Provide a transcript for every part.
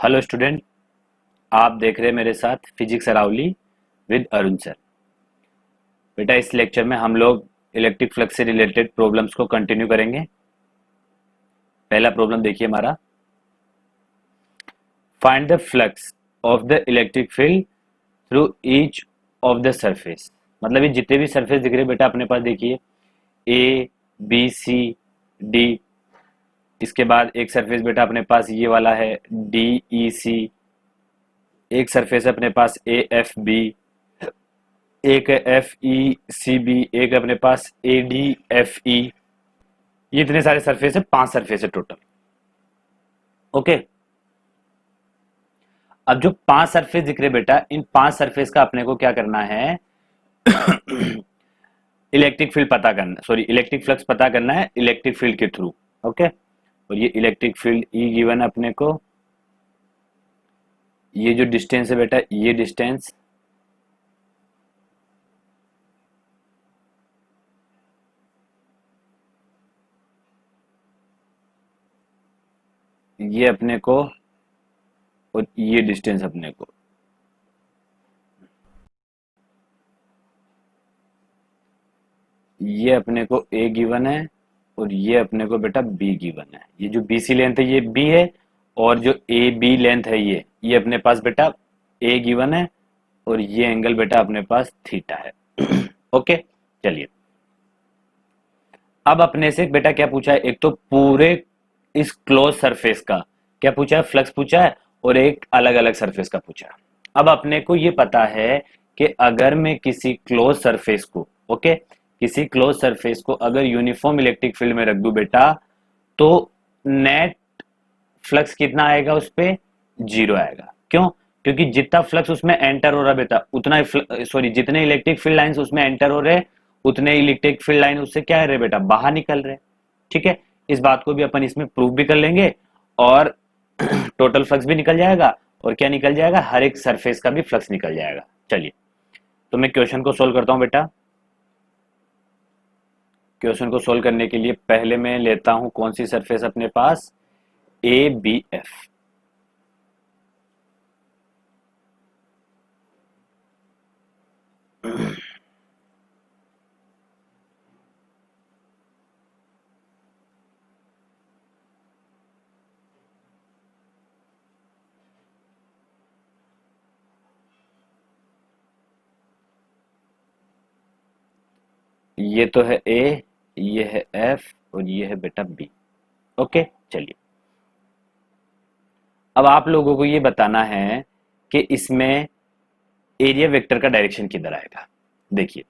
Hello student. आप देख रहे हैं मेरे साथ physics Aravalli with Arun sir. बेटा इस लेक्चर में हम लोग इलेक्ट्रिक फ्लक्स से रिलेटेड प्रॉब्लम्स को कंटिन्यू करेंगे। पहला प्रॉब्लम देखिए हमारा, find the flux of the electric field through each of the surface. मतलब ये जितने भी सरफेस दिख रहे हैं बेटा अपने पास, देखिए ए बी सी डी। इसके बाद एक सरफेस बेटा अपने पास ये वाला है डी ई सी। एक सरफेस अपने पास ए एफ बी, एक एफ ई सी बी, एक अपने पास ए डी एफ ई। ये इतने सारे सरफेस है, 5 सरफेस है टोटल। ओके, अब जो 5 सरफेस दिख रहे बेटा, इन 5 सरफेस का अपने को क्या करना है, इलेक्ट्रिक फील्ड पता करना, सॉरी इलेक्ट्रिक फ्लक्स पता करना है इलेक्ट्रिक फील्ड के थ्रू। ओके, और ये इलेक्ट्रिक फील्ड ई गिवन अपने को, ये जो डिस्टेंस है बेटा, ये डिस्टेंस, ये अपने को, और ये डिस्टेंस अपने को। ये अपने को ए गिवन है और ये अपने को बेटा बी गिवन है। ये जो बी सी लेंथ है ये बी है, और जो ए बी लेंथ है ये अपने पास बेटा ए गिवन है, और ये एंगल बेटा अपने पास थीटा है। ओके, चलिए अब अपने से बेटा क्या पूछा है, एक तो पूरे इस क्लोज सरफेस का क्या पूछा है, फ्लक्स पूछा है, और एक अलग अलग सरफेस का पूछा है। अब अपने को ये पता है कि अगर मैं किसी क्लोज सरफेस को, ओके, किसी क्लोज सरफेस को अगर यूनिफॉर्म इलेक्ट्रिक फील्ड में रख दूं बेटा, तो नेट फ्लक्स कितना आएगा उस पे, 0 आएगा। क्यों? क्योंकि जितना फ्लक्स उसमें एंटर हो रहा बेटा उतना, सॉरी जितने इलेक्ट्रिक फील्ड लाइंस उसमें एंटर हो रहे, उतने इलेक्ट्रिक फील्ड लाइन उससे क्या है रहे बेटा, बाहर निकल रहे। ठीक है, इस बात को भी अपन इसमें प्रूव भी कर लेंगे, और टोटल फ्लक्स भी निकल जाएगा, और क्या निकल जाएगा, हर एक सरफेस का भी फ्लक्स निकल जाएगा। चलिए तो मैं क्वेश्चन को सोल्व करता हूं बेटा। क्वेश्चन को सोल्व करने के लिए पहले मैं लेता हूं कौन सी सरफेस अपने पास, ए बी एफ। ये तो है ए, ये है एफ, और ये है बेटा बी। ओके, चलिए अब आप लोगों को ये बताना है कि इसमें एरिया वेक्टर का डायरेक्शन किधर आएगा। देखिए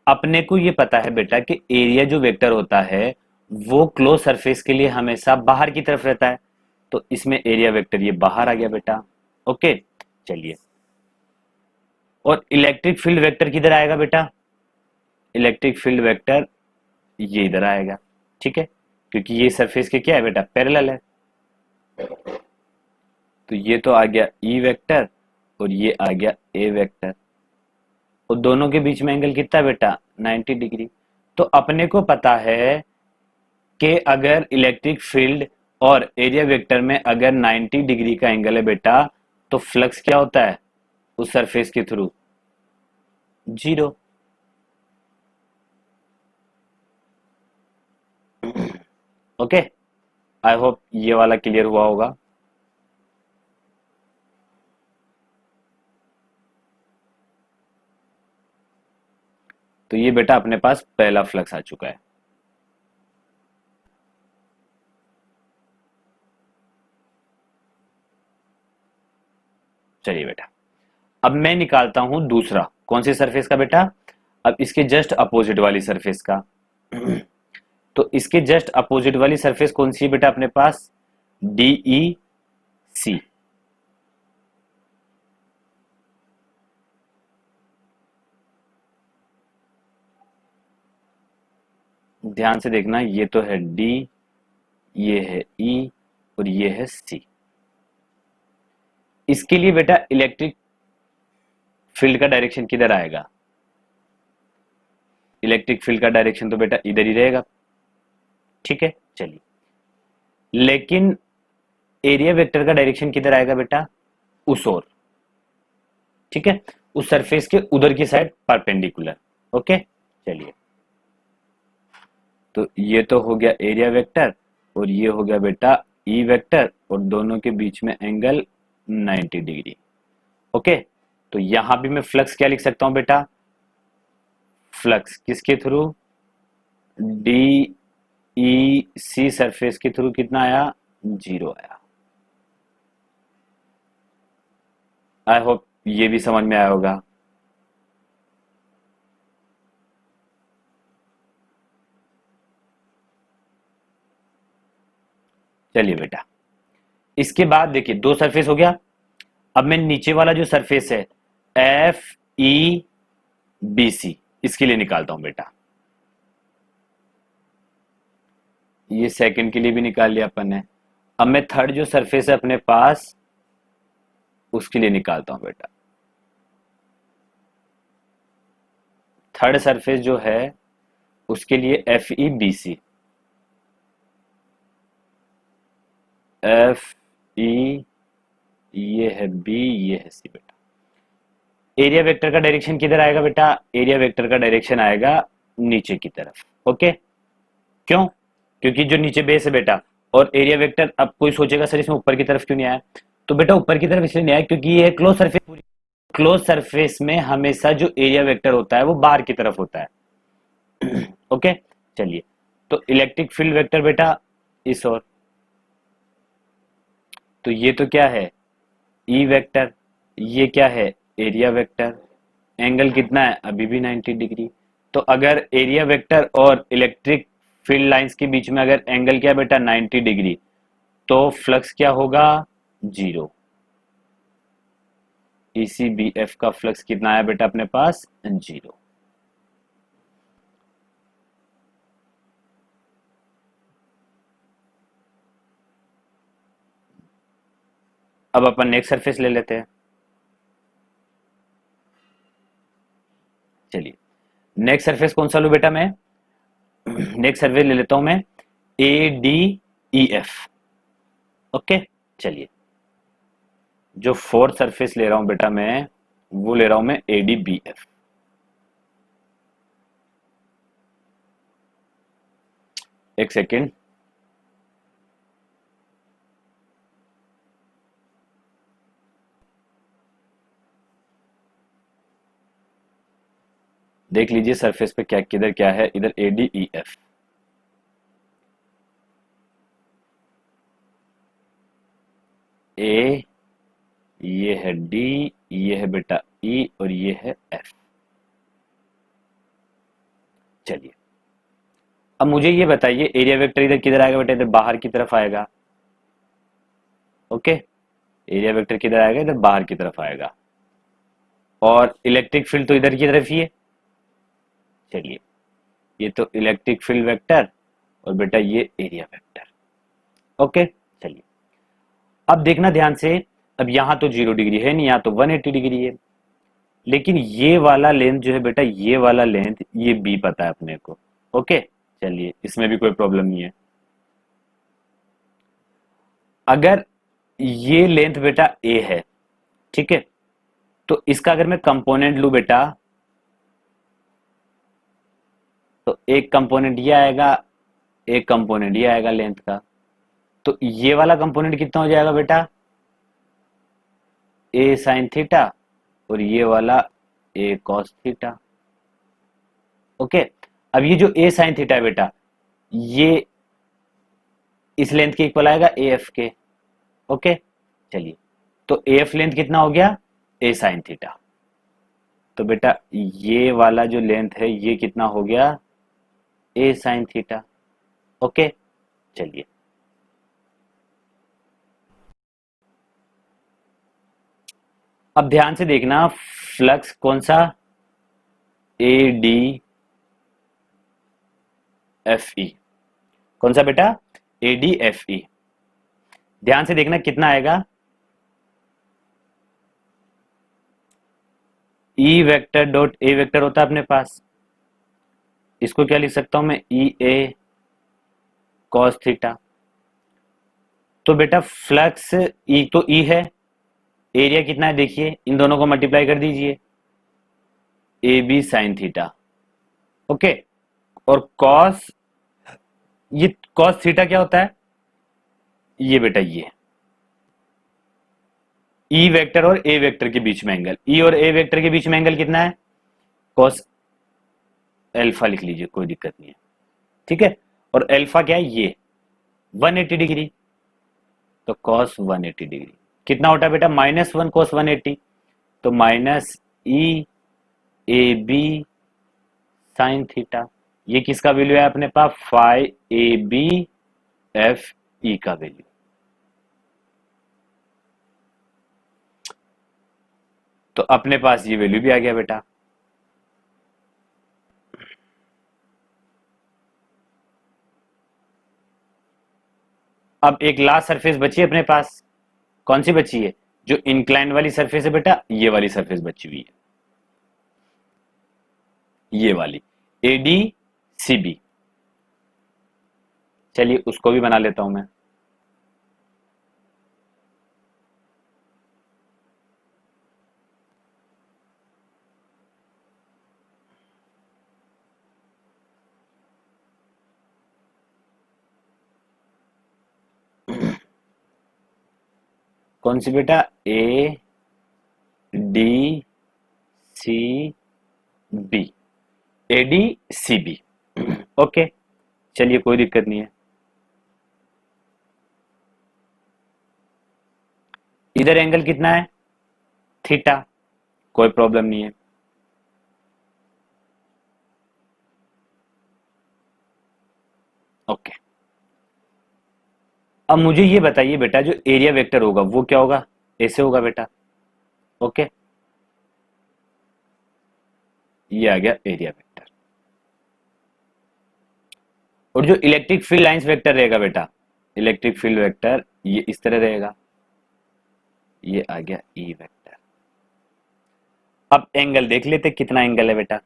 अपने को ये पता है बेटा कि एरिया जो वेक्टर होता है वो क्लोज सरफेस के लिए हमेशा बाहर की तरफ रहता है, तो इसमें एरिया वेक्टर ये बाहर आ गया बेटा। ओके, चलिए और इलेक्ट्रिक फील्ड वेक्टर किधर आएगा बेटा, इलेक्ट्रिक फील्ड वेक्टर ये इधर आएगा। ठीक है, क्योंकि ये सरफेस के क्या है बेटा, पैरेलल है। तो ये तो आ गया ई वेक्टर, और ये आ गया ए वेक्टर, और दोनों के बीच में एंगल कितना है बेटा, 90 डिग्री। तो अपने को पता है कि अगर इलेक्ट्रिक फील्ड और एरिया वेक्टर में अगर 90 डिग्री का एंगल है बेटा, तो फ्लक्स क्या होता है उस सरफेस के थ्रू, 0। ओके, आई होप ये वाला क्लियर हुआ होगा। तो ये बेटा अपने पास पहला फ्लक्स आ चुका है। चलिए बेटा अब मैं निकालता हूं दूसरा, कौन सी सरफेस का बेटा, अब इसके जस्ट अपोजिट वाली सरफेस का। तो इसके जस्ट अपोजिट वाली सरफेस कौन सी है बेटा अपने पास, डीई सी। ध्यान से देखना, ये तो है डी, ये है ई, और ये है सी। इसके लिए बेटा इलेक्ट्रिक फील्ड का डायरेक्शन किधर आएगा, इलेक्ट्रिक फील्ड का डायरेक्शन तो बेटा इधर ही रहेगा। ठीक है, चलिए लेकिन एरिया वेक्टर का डायरेक्शन किधर आएगा बेटा, उस ओर, ठीक है, उस सरफेस के उधर की साइड परपेंडिकुलर। ओके चलिए, तो ये तो हो गया एरिया वेक्टर, और ये हो गया बेटा ई वेक्टर, और दोनों के बीच में एंगल 90 डिग्री। ओके, तो यहां भी मैं फ्लक्स क्या लिख सकता हूं बेटा, फ्लक्स किसके थ्रू, डी ई सी सरफेस के थ्रू कितना आया, 0 आया। आई होप ये भी समझ में आया होगा। चलिए बेटा, इसके बाद देखिए दो सरफेस हो गया। अब मैं नीचे वाला जो सरफेस है एफ ई बी सी, इसके लिए निकालता हूं बेटा। ये सेकंड के लिए भी निकाल लिया अपन ने। अब मैं थर्ड जो सरफेस है अपने पास, उसके लिए निकालता हूं बेटा। थर्ड सरफेस जो है उसके लिए F E B C, F E, ये है बी, ये है सी बेटा। एरिया वेक्टर का डायरेक्शन किधर आएगा बेटा, एरिया वेक्टर का डायरेक्शन आएगा नीचे की तरफ। ओके, क्यों, क्योंकि जो नीचे बेस है बेटा, और एरिया वेक्टर, अब कोई सोचेगा सर इसमें ऊपर की तरफ क्यों नहीं आया, तो बेटा ऊपर की तरफ इसलिए नहीं आया क्योंकि ये क्लोज सरफेस, क्लोज सरफेस में हमेशा जो एरिया वेक्टर होता है वो बाहर की तरफ होता है। ओके चलिए, तो इलेक्ट्रिक फील्ड वेक्टर बेटा इस ओर, तो ये तो क्या है, ई वेक्टर, ये क्या है, एरिया वेक्टर। एंगल कितना है, अभी भी 90 डिग्री। तो अगर एरिया वेक्टर और इलेक्ट्रिक फील्ड लाइंस के बीच में अगर एंगल क्या है बेटा, 90 डिग्री, तो फ्लक्स क्या होगा, 0। इसी बी एफ का फ्लक्स कितना आया बेटा अपने पास, 0। अब अपन नेक्स्ट सरफेस ले लेते हैं। चलिए, नेक्स्ट सरफेस कौन सा लूं बेटा मैं, नेक्स्ट सरफेस ले लेता हूं मैं A D E F. Okay चलिए, जो फोर्थ सरफेस ले रहा हूं बेटा मैं, वो ले रहा हूं मैं ए डी बी एफ। एक सेकेंड, देख लीजिए सरफेस पे क्या किधर क्या है, इधर ए डी ई एफ। ए, ये है डी, ये है बेटा ई, और ये है एफ। चलिए, अब मुझे ये बताइए एरिया वेक्टर इधर किधर आएगा बेटा, इधर बाहर की तरफ आएगा। ओके, एरिया वेक्टर किधर आएगा, इधर बाहर की तरफ आएगा, और इलेक्ट्रिक फील्ड तो इधर की तरफ ही है। चलिए, ये तो इलेक्ट्रिक फील्ड वेक्टर, और बेटा ये एरिया वेक्टर। ओके चलिए, अब देखना ध्यान से, अब यहां तो 0 डिग्री है नहीं, यहाँ तो 180 डिग्री है, लेकिन ये वाला लेंथ जो है बेटा, ये वाला लेंथ, ये बी पता है अपने को। ओके चलिए, इसमें भी कोई प्रॉब्लम नहीं है। अगर ये लेंथ बेटा ए है, ठीक है, तो इसका अगर मैं कंपोनेंट लू बेटा, तो एक कंपोनेंट ये आएगा, एक कंपोनेंट ये आएगा लेंथ का, तो ये वाला कंपोनेंट कितना हो जाएगा बेटा, ए साइन थीटा, और ये वाला ए कॉस थीटा। ओके, अब ये जो ए साइन थीटा है बेटा, ये इस लेंथ के इक्वल आएगा ए एफ के। ओके चलिए, तो ए एफ लेंथ कितना हो गया, ए साइन थीटा। तो बेटा ये वाला जो लेंथ है ये कितना हो गया, ए साइन थीटा। ओके चलिए, अब ध्यान से देखना, फ्लक्स कौन सा, ए डी एफ ई, कौन सा बेटा, ए डी एफ ई। ध्यान से देखना कितना आएगा, ई वेक्टर डॉट ए वेक्टर होता है अपने पास, इसको क्या लिख सकता हूं मैं, ई ए कॉस थीटा। तो बेटा फ्लक्स ई तो ई है, एरिया कितना है देखिए, इन दोनों को मल्टीप्लाई कर दीजिए, A B sine theta. Okay, और कॉस, ये कॉस थीटा क्या होता है, ये बेटा ये ई वेक्टर और ए वेक्टर के बीच में एंगल, ई और ए वेक्टर के बीच में एंगल कितना है, कॉस एल्फा लिख लीजिए, कोई दिक्कत नहीं है, ठीक है। और एल्फा क्या है, ये 180 डिग्री, तो कॉस 180 डिग्री कितना होता है बेटा, -1 cos 180, तो minus E A B sine theta. ये किसका वैल्यू है अपने पास, phi A B F E का वैल्यू। तो अपने पास ये वैल्यू भी आ गया बेटा। अब एक लास्ट सरफेस बची है अपने पास, कौन सी बची है, जो इंक्लाइन वाली सरफेस है बेटा, ये वाली सरफेस बची हुई है, ये वाली एडी सी बी। चलिए उसको भी बना लेता हूं मैं। कौन सी बेटा, A D C B, A D C B. Okay, चलिए कोई दिक्कत नहीं है। इधर एंगल कितना है, थीटा, कोई प्रॉब्लम नहीं है। ओके, अब मुझे ये बताइए बेटा, जो एरिया वेक्टर होगा वो क्या होगा, ऐसे होगा बेटा। ओके, ये आ गया एरिया वेक्टर। और जो इलेक्ट्रिक फील्ड लाइंस वेक्टर रहेगा बेटा, इलेक्ट्रिक फील्ड वेक्टर ये इस तरह रहेगा, ये आ गया ई वेक्टर। अब एंगल देख लेते कितना एंगल है बेटा।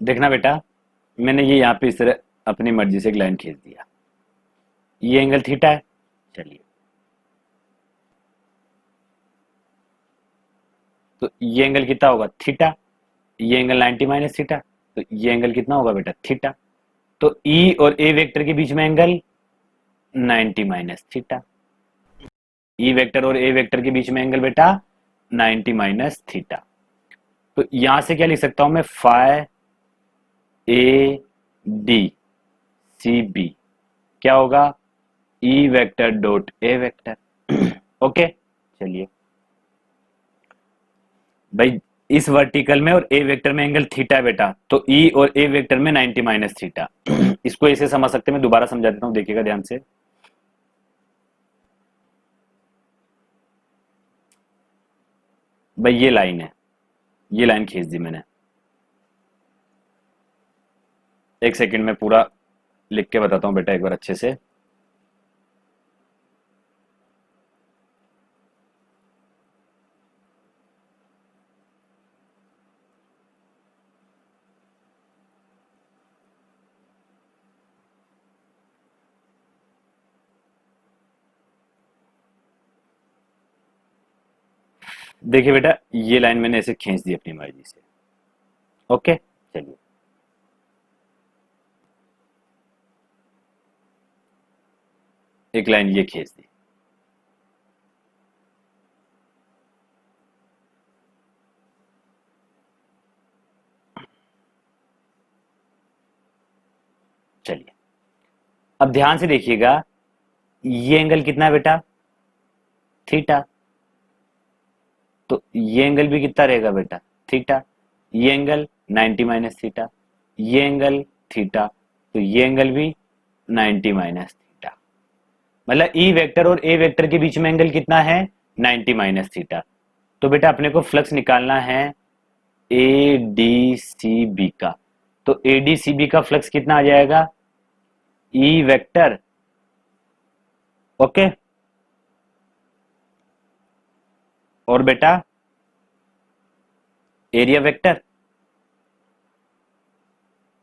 देखना बेटा, मैंने ये यहाँ पे इस तरह अपनी मर्जी से एक लाइन खींच दिया, ये एंगल थीटा है। चलिए, तो ये एंगल कितना होगा, थीटा, ये एंगल 90 माइनस थीटा, तो ये एंगल कितना होगा बेटा, थीटा। तो ई और ए वेक्टर के बीच में angle 90 minus theta, E vector और ए वेक्टर के बीच में एंगल बेटा 90 माइनस थीटा। तो यहां से क्या लिख सकता हूं मैं, phi A D C B क्या होगा, E vector dot A vector. Okay, चलिए भाई, इस वर्टिकल में और ए वेक्टर में एंगल थीटा है बेटा, तो ई और ए वेक्टर में 90 माइनस थीटा। इसको ऐसे समझ सकते हैं, मैं दोबारा समझा देता हूं, देखिएगा ध्यान से। भाई ये लाइन है, ये लाइन खींच दी मैंने, एक सेकंड में पूरा लिख के बताता हूं बेटा एक बार अच्छे से। देखिए बेटा, ये लाइन मैंने ऐसे खींच दी अपनी मर्जी से। ओके, चलिए एक लाइन ये खींच दी। चलिए अब ध्यान से देखिएगा, ये एंगल कितना है बेटा, थीटा, तो ये एंगल भी कितना रहेगा बेटा, थीटा। ये एंगल 90 माइनस थीटा, ये एंगल थीटा, तो ये एंगल भी 90 माइनस थीटा। मतलब ई वेक्टर और ए वेक्टर के बीच में एंगल कितना है, 90 माइनस थीटा। तो बेटा अपने को फ्लक्स निकालना है ए डी सी बी का, तो ए डी सी बी का फ्लक्स कितना आ जाएगा, ई वेक्टर, ओके। और बेटा एरिया वेक्टर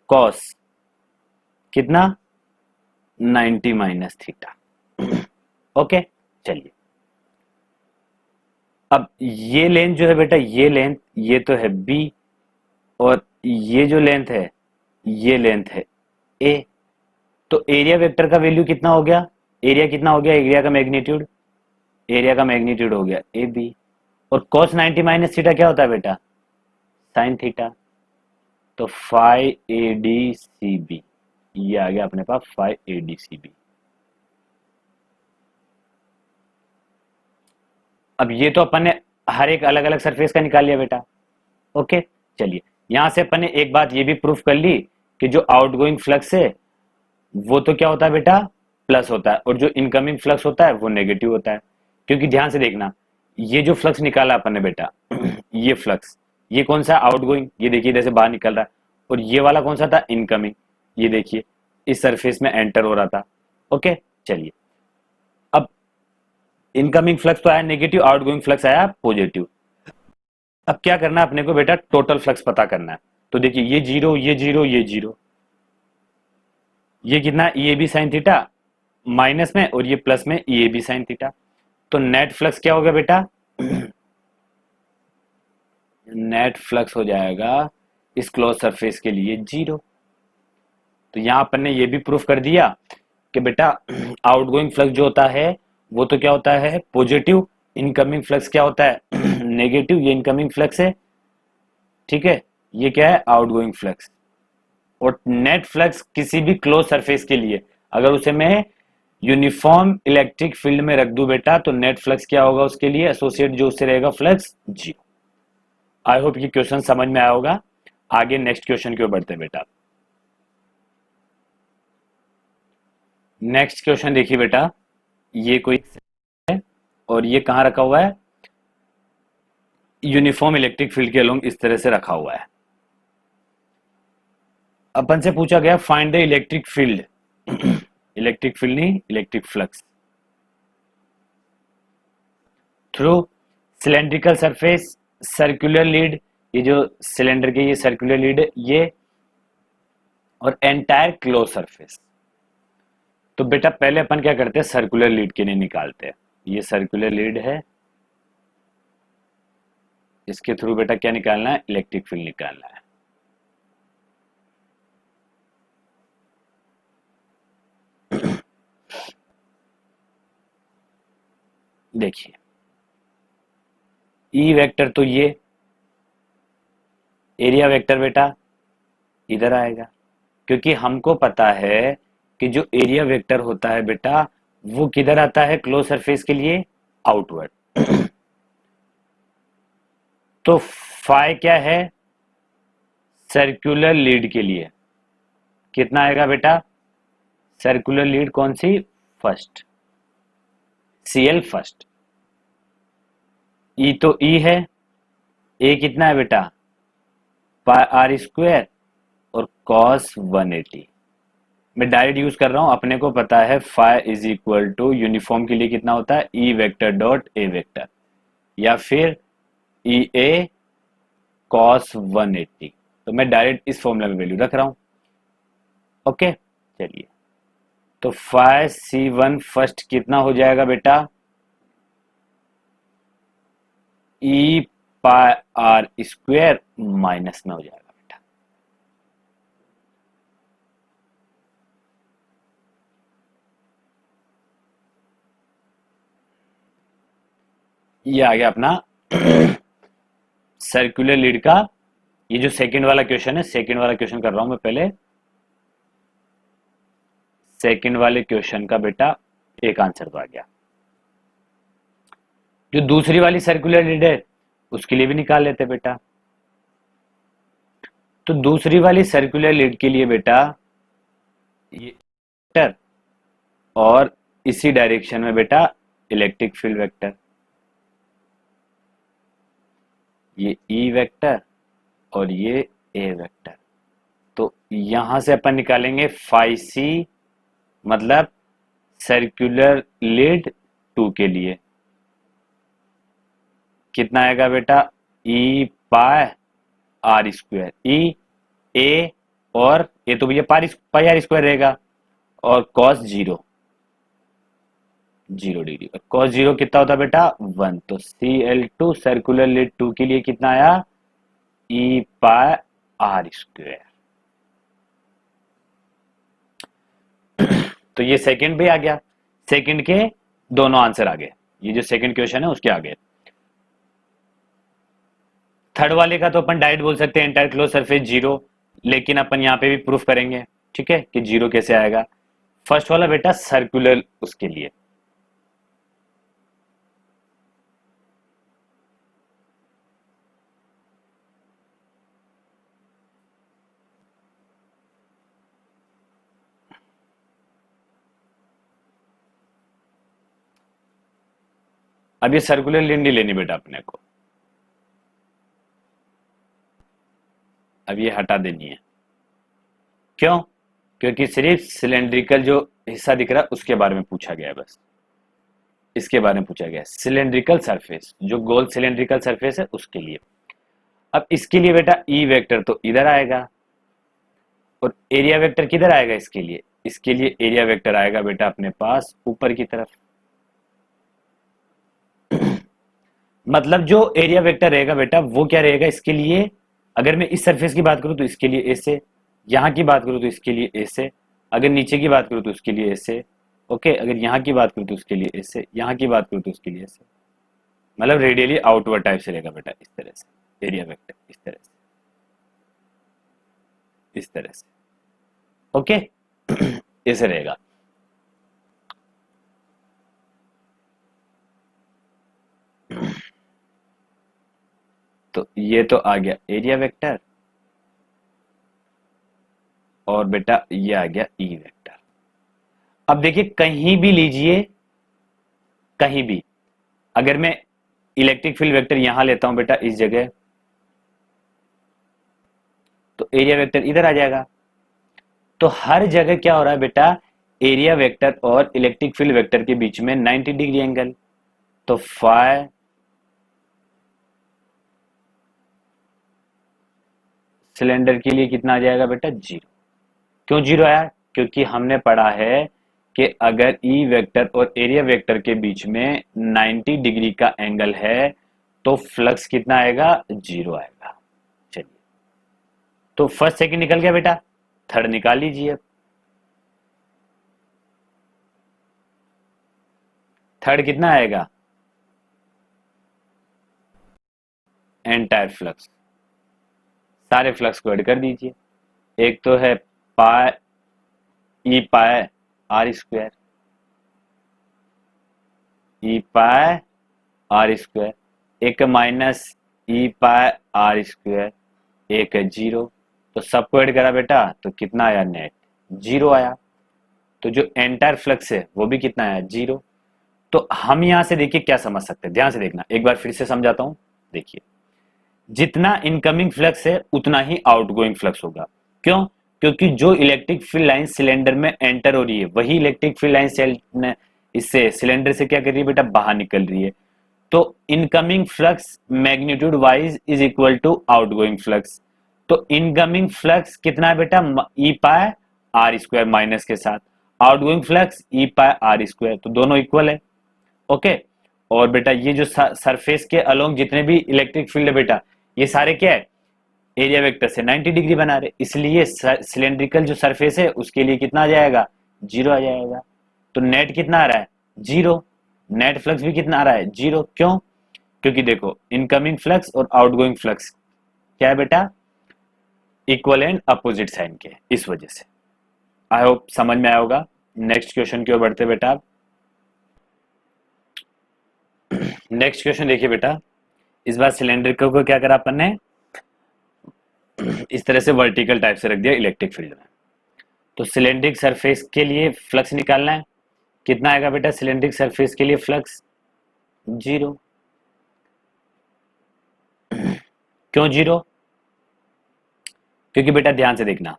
कॉस कितना 90 माइनस थीटा, ओके। चलिए अब ये लेंथ जो है बेटा, ये लेंथ ये तो है बी, और ये जो लेंथ है ये लेंथ है ए। तो एरिया वेक्टर का वैल्यू कितना हो गया, एरिया कितना हो गया, एरिया का मैग्नीट्यूड, एरिया का मैग्नीट्यूड हो गया ए बी। और cos 90 माइनस थीटा क्या होता है बेटा, साइन थीटा। तो five A D C B, ये आ गया अपने पास five A D C B. अब ये तो अपन ने हर एक अलग अलग सरफेस का निकाल लिया बेटा, ओके। चलिए यहां से अपन ने एक बात ये भी प्रूफ कर ली कि जो आउटगोइंग फ्लक्स है वो तो क्या होता है बेटा, प्लस होता है, और जो इनकमिंग फ्लक्स होता है वो नेगेटिव होता है। क्योंकि ध्यान से देखना, ये जो फ्लक्स निकाला अपन ने बेटा, ये फ्लक्स, ये कौन सा आउटगोइंग, ये देखिए इधर से बाहर निकल रहा है, और ये वाला कौन सा था, इनकमिंग, ये देखिए इस सरफेस में एंटर हो रहा था, ओके। चलिए अब इनकमिंग फ्लक्स तो आया नेगेटिव, आउटगोइंग फ्लक्स आया पॉजिटिव। अब क्या करना है अपने को बेटा, टोटल फ्लक्स पता करना है। तो देखिए ये जीरो, ये जीरो, ये जीरो, ये कितना, ये भी साइन थीटा माइनस में, और ये प्लस में, ये भी साइन थीटा। तो नेट फ्लक्स क्या होगा बेटा, नेट फ्लक्स हो जाएगा इस क्लोज सरफेस के लिए जीरो। तो यहां अपन ने ये भी प्रूफ कर दिया कि बेटा आउटगोइंग फ्लक्स जो होता है वो तो क्या होता है पॉजिटिव, इनकमिंग फ्लक्स क्या होता है नेगेटिव, ये इनकमिंग फ्लक्स है, ठीक है, ये क्या है आउटगोइंग फ्लक्स। और नेट फ्लक्स किसी भी क्लोज सरफेस के लिए अगर उसे मैं यूनिफॉर्म इलेक्ट्रिक फील्ड में रख दूं बेटा, तो नेट फ्लक्स क्या होगा उसके लिए एसोसिएट जो उससे रहेगा फ्लक्स जीरो। आई होप ये क्वेश्चन समझ में आया होगा। आगे नेक्स्ट क्वेश्चन की ओर बढ़ते हैं बेटा। नेक्स्ट क्वेश्चन देखिए बेटा, ये कोई है और ये कहां रखा हुआ है, यूनिफॉर्म इलेक्ट्रिक फील्ड के अलोंग इस तरह से रखा हुआ है। अपन से पूछा गया find the electric field, electric field नहीं electric flux through cylindrical surface circular lid, ये जो सिलेंडर के ये सर्कुलर लीड है ये, और एंटायर क्लोज सरफेस। तो बेटा पहले अपन क्या करते हैं, सर्कुलर लीड के लिए निकालते हैं। ये सर्कुलर लीड है, इसके थ्रू बेटा क्या निकालना है, इलेक्ट्रिक फील्ड निकालना है। देखिए ई वेक्टर तो ये, एरिया वेक्टर बेटा इधर आएगा, क्योंकि हमको पता है कि जो एरिया वेक्टर होता है बेटा वो किधर आता है क्लोज सरफेस के लिए, आउटवर्ड। तो फाई क्या है, सर्कुलर लीड के लिए कितना आएगा बेटा, सर्कुलर लीड कौन सी, फर्स्ट, सीएल फर्स्ट। ई तो ई है, ए कितना है बेटा पाई आर स्क्वायर, और कॉस 180। मैं डायरेक्ट यूज कर रहा हूं, अपने को पता है phi is equal to uniform के लिए कितना होता है, E vector dot A vector, या फिर ई ए कॉस 180। तो मैं डायरेक्ट इस फॉर्मूला में वैल्यू रख रहा हूं, ओके। चलिए तो फाई सी वन फर्स्ट कितना हो जाएगा बेटा, E pi R square minus में हो जाएगा बेटा। ये आ गया अपना सर्कुलर लीड का, ये जो सेकंड वाला क्वेश्चन है, सेकंड वाला क्वेश्चन कर रहा हूं मैं पहले, सेकंड वाले क्वेश्चन का बेटा एक आंसर तो आ गया। जो दूसरी वाली सर्कुलर लीड है उसके लिए भी निकाल लेते बेटा। तो दूसरी वाली सर्कुलर लीड के लिए बेटा ये वेक्टर, और इसी डायरेक्शन में बेटा इलेक्ट्रिक फील्ड वेक्टर, ये ई वेक्टर और ये ए वेक्टर। तो यहां से अपन निकालेंगे फाई सी मतलब सर्कुलर लीड 2 के लिए कितना आएगा बेटा, ई पाई आर स्क्वायर, ई ए और ये तो भैया पाई आर स्क्वायर रहेगा, और कॉस जीरो, 0 डिग्री, और कॉस जीरो कितना होता है बेटा 1, तो Cl2 सर्कुलर लीड 2 के लिए कितना आया, ई पाई आर स्क्वायर। तो ये सेकंड भी आ गया, सेकंड के दोनों आंसर आ गए, ये जो सेकंड क्वेश्चन है उसके आगे। थर्ड वाले का तो अपन डायरेक्ट बोल सकते हैं एंटायर क्लोज सरफेस जीरो, लेकिन अपन यहाँ पे भी प्रूफ करेंगे, ठीक है, कि जीरो कैसे आएगा। फर्स्ट वाला बेटा सर्कुलर उसके लिए, अब ये सर्कुलर लिंड नहीं लेनी बेटा अपने को, अब ये हटा देनी है। क्यों? क्योंकि सिर्फ सिलेंड्रिकल जो हिस्सा दिख रहा है उसके बारे में पूछा गया है, बस इसके बारे में पूछा गया है, सिलेंड्रिकल सरफेस, जो गोल सिलेंड्रिकल सरफेस है उसके लिए। अब इसके लिए बेटा ई वेक्टर तो इधर आएगा, और एरिया वेक्टर किधर आएगा इसके लिए, इसके लिए एरिया वेक्टर आएगा बेटा अपने पास ऊपर की तरफ। मतलब जो एरिया वेक्टर रहेगा बेटा वो क्या रहेगा इसके लिए, अगर मैं इस सरफेस की बात करूं तो इसके लिए ऐसे, यहां की बात करूं तो इसके लिए ऐसे, अगर नीचे की बात करूं तो उसके लिए ऐसे, ओके, अगर यहां की बात करूं तो उसके लिए ऐसे, यहां की बात करूं तो उसके लिए ऐसे, मतलब रेडियली आउटवर्ड टाइप से रहेगा बेटा, इस तरह से एरिया वेक्टर, इस तरह से, इस तरह से, ओके। ऐसे रहेगा। तो ये तो आ गया एरिया वेक्टर, और बेटा ये आ गया ई वेक्टर। अब देखिए कहीं भी लीजिए, कहीं भी, अगर मैं इलेक्ट्रिक फील्ड वेक्टर यहां लेता हूं बेटा इस जगह, तो एरिया वेक्टर इधर आ जाएगा। तो हर जगह क्या हो रहा है बेटा, एरिया वेक्टर और इलेक्ट्रिक फील्ड वेक्टर के बीच में 90 डिग्री एंगल, तो फाई सिलेंडर के लिए कितना आ जाएगा बेटा, जीरो। क्यों जीरो आया? क्योंकि हमने पढ़ा है कि अगर ई वेक्टर और एरिया वेक्टर के बीच में 90 डिग्री का एंगल है तो फ्लक्स कितना आएगा, जीरो आएगा। चलिए, तो फर्स्ट सेकंड निकल गया बेटा, थर्ड निकाल लीजिए। थर्ड कितना आएगा, एंटायर फ्लक्स, सारे फ्लक्स को ऐड कर दीजिए। एक तो है pi E pi R square, E pi R square, एक minus E pi R square, एक है जीरो। तो सबको ऐड करा बेटा तो कितना आया, नेट जीरो आया। तो जो एंटायर फ्लक्स है वो भी कितना आया, जीरो। तो हम यहां से देखिए क्या समझ सकते हैं, ध्यान से देखना, एक बार फिर से समझाता हूं। देखिए, जितना इनकमिंग फ्लक्स है उतना ही आउटगोइंग फ्लक्स होगा। क्यों? क्योंकि जो इलेक्ट्रिक फील्ड लाइन सिलेंडर में एंटर हो रही है वही इलेक्ट्रिक फील्ड लाइन इससे सिलेंडर से क्या कर रही है बेटा, बाहर निकल रही है। तो incoming flux magnitude wise is equal to outgoing flux. तो इनकमिंग फ्लक्स कितना है बेटा, E pi R square minus के साथ, outgoing flux E pi R square, तो दोनों इक्वल है, ओके। और बेटा ये जो सरफेस के अलोंग जितने भी इलेक्ट्रिक फील्ड है बेटा, ये सारे क्या है, एरिया वेक्टर से 90 डिग्री बना रहे, इसलिए सिलेंड्रिकल जो सरफेस है उसके लिए कितना आ जाएगा, जीरो आ जाएगा। तो नेट कितना आ रहा है, जीरो। नेट फ्लक्स भी कितना आ रहा है, जीरो। क्यों? क्योंकि देखो इनकमिंग फ्लक्स और आउटगोइंग फ्लक्स क्या है बेटा, इक्वल एंड अपोजिट साइन के, इस वजह से। आई होप समझ में आया होगा। नेक्स्ट क्वेश्चन की ओर बढ़ते बेटा। नेक्स्ट क्वेश्चन देखिए बेटा, इस बार सिलेंडर को क्या करा अपन ने, इस तरह से वर्टिकल टाइप से रख दिया इलेक्ट्रिक फील्ड में। तो सिलेंड्रिक सरफेस के लिए फ्लक्स निकालना है, कितना आएगा बेटा सिलेंड्रिक सरफेस के लिए फ्लक्स, जीरो। क्यों जीरो? क्योंकि बेटा ध्यान से देखना,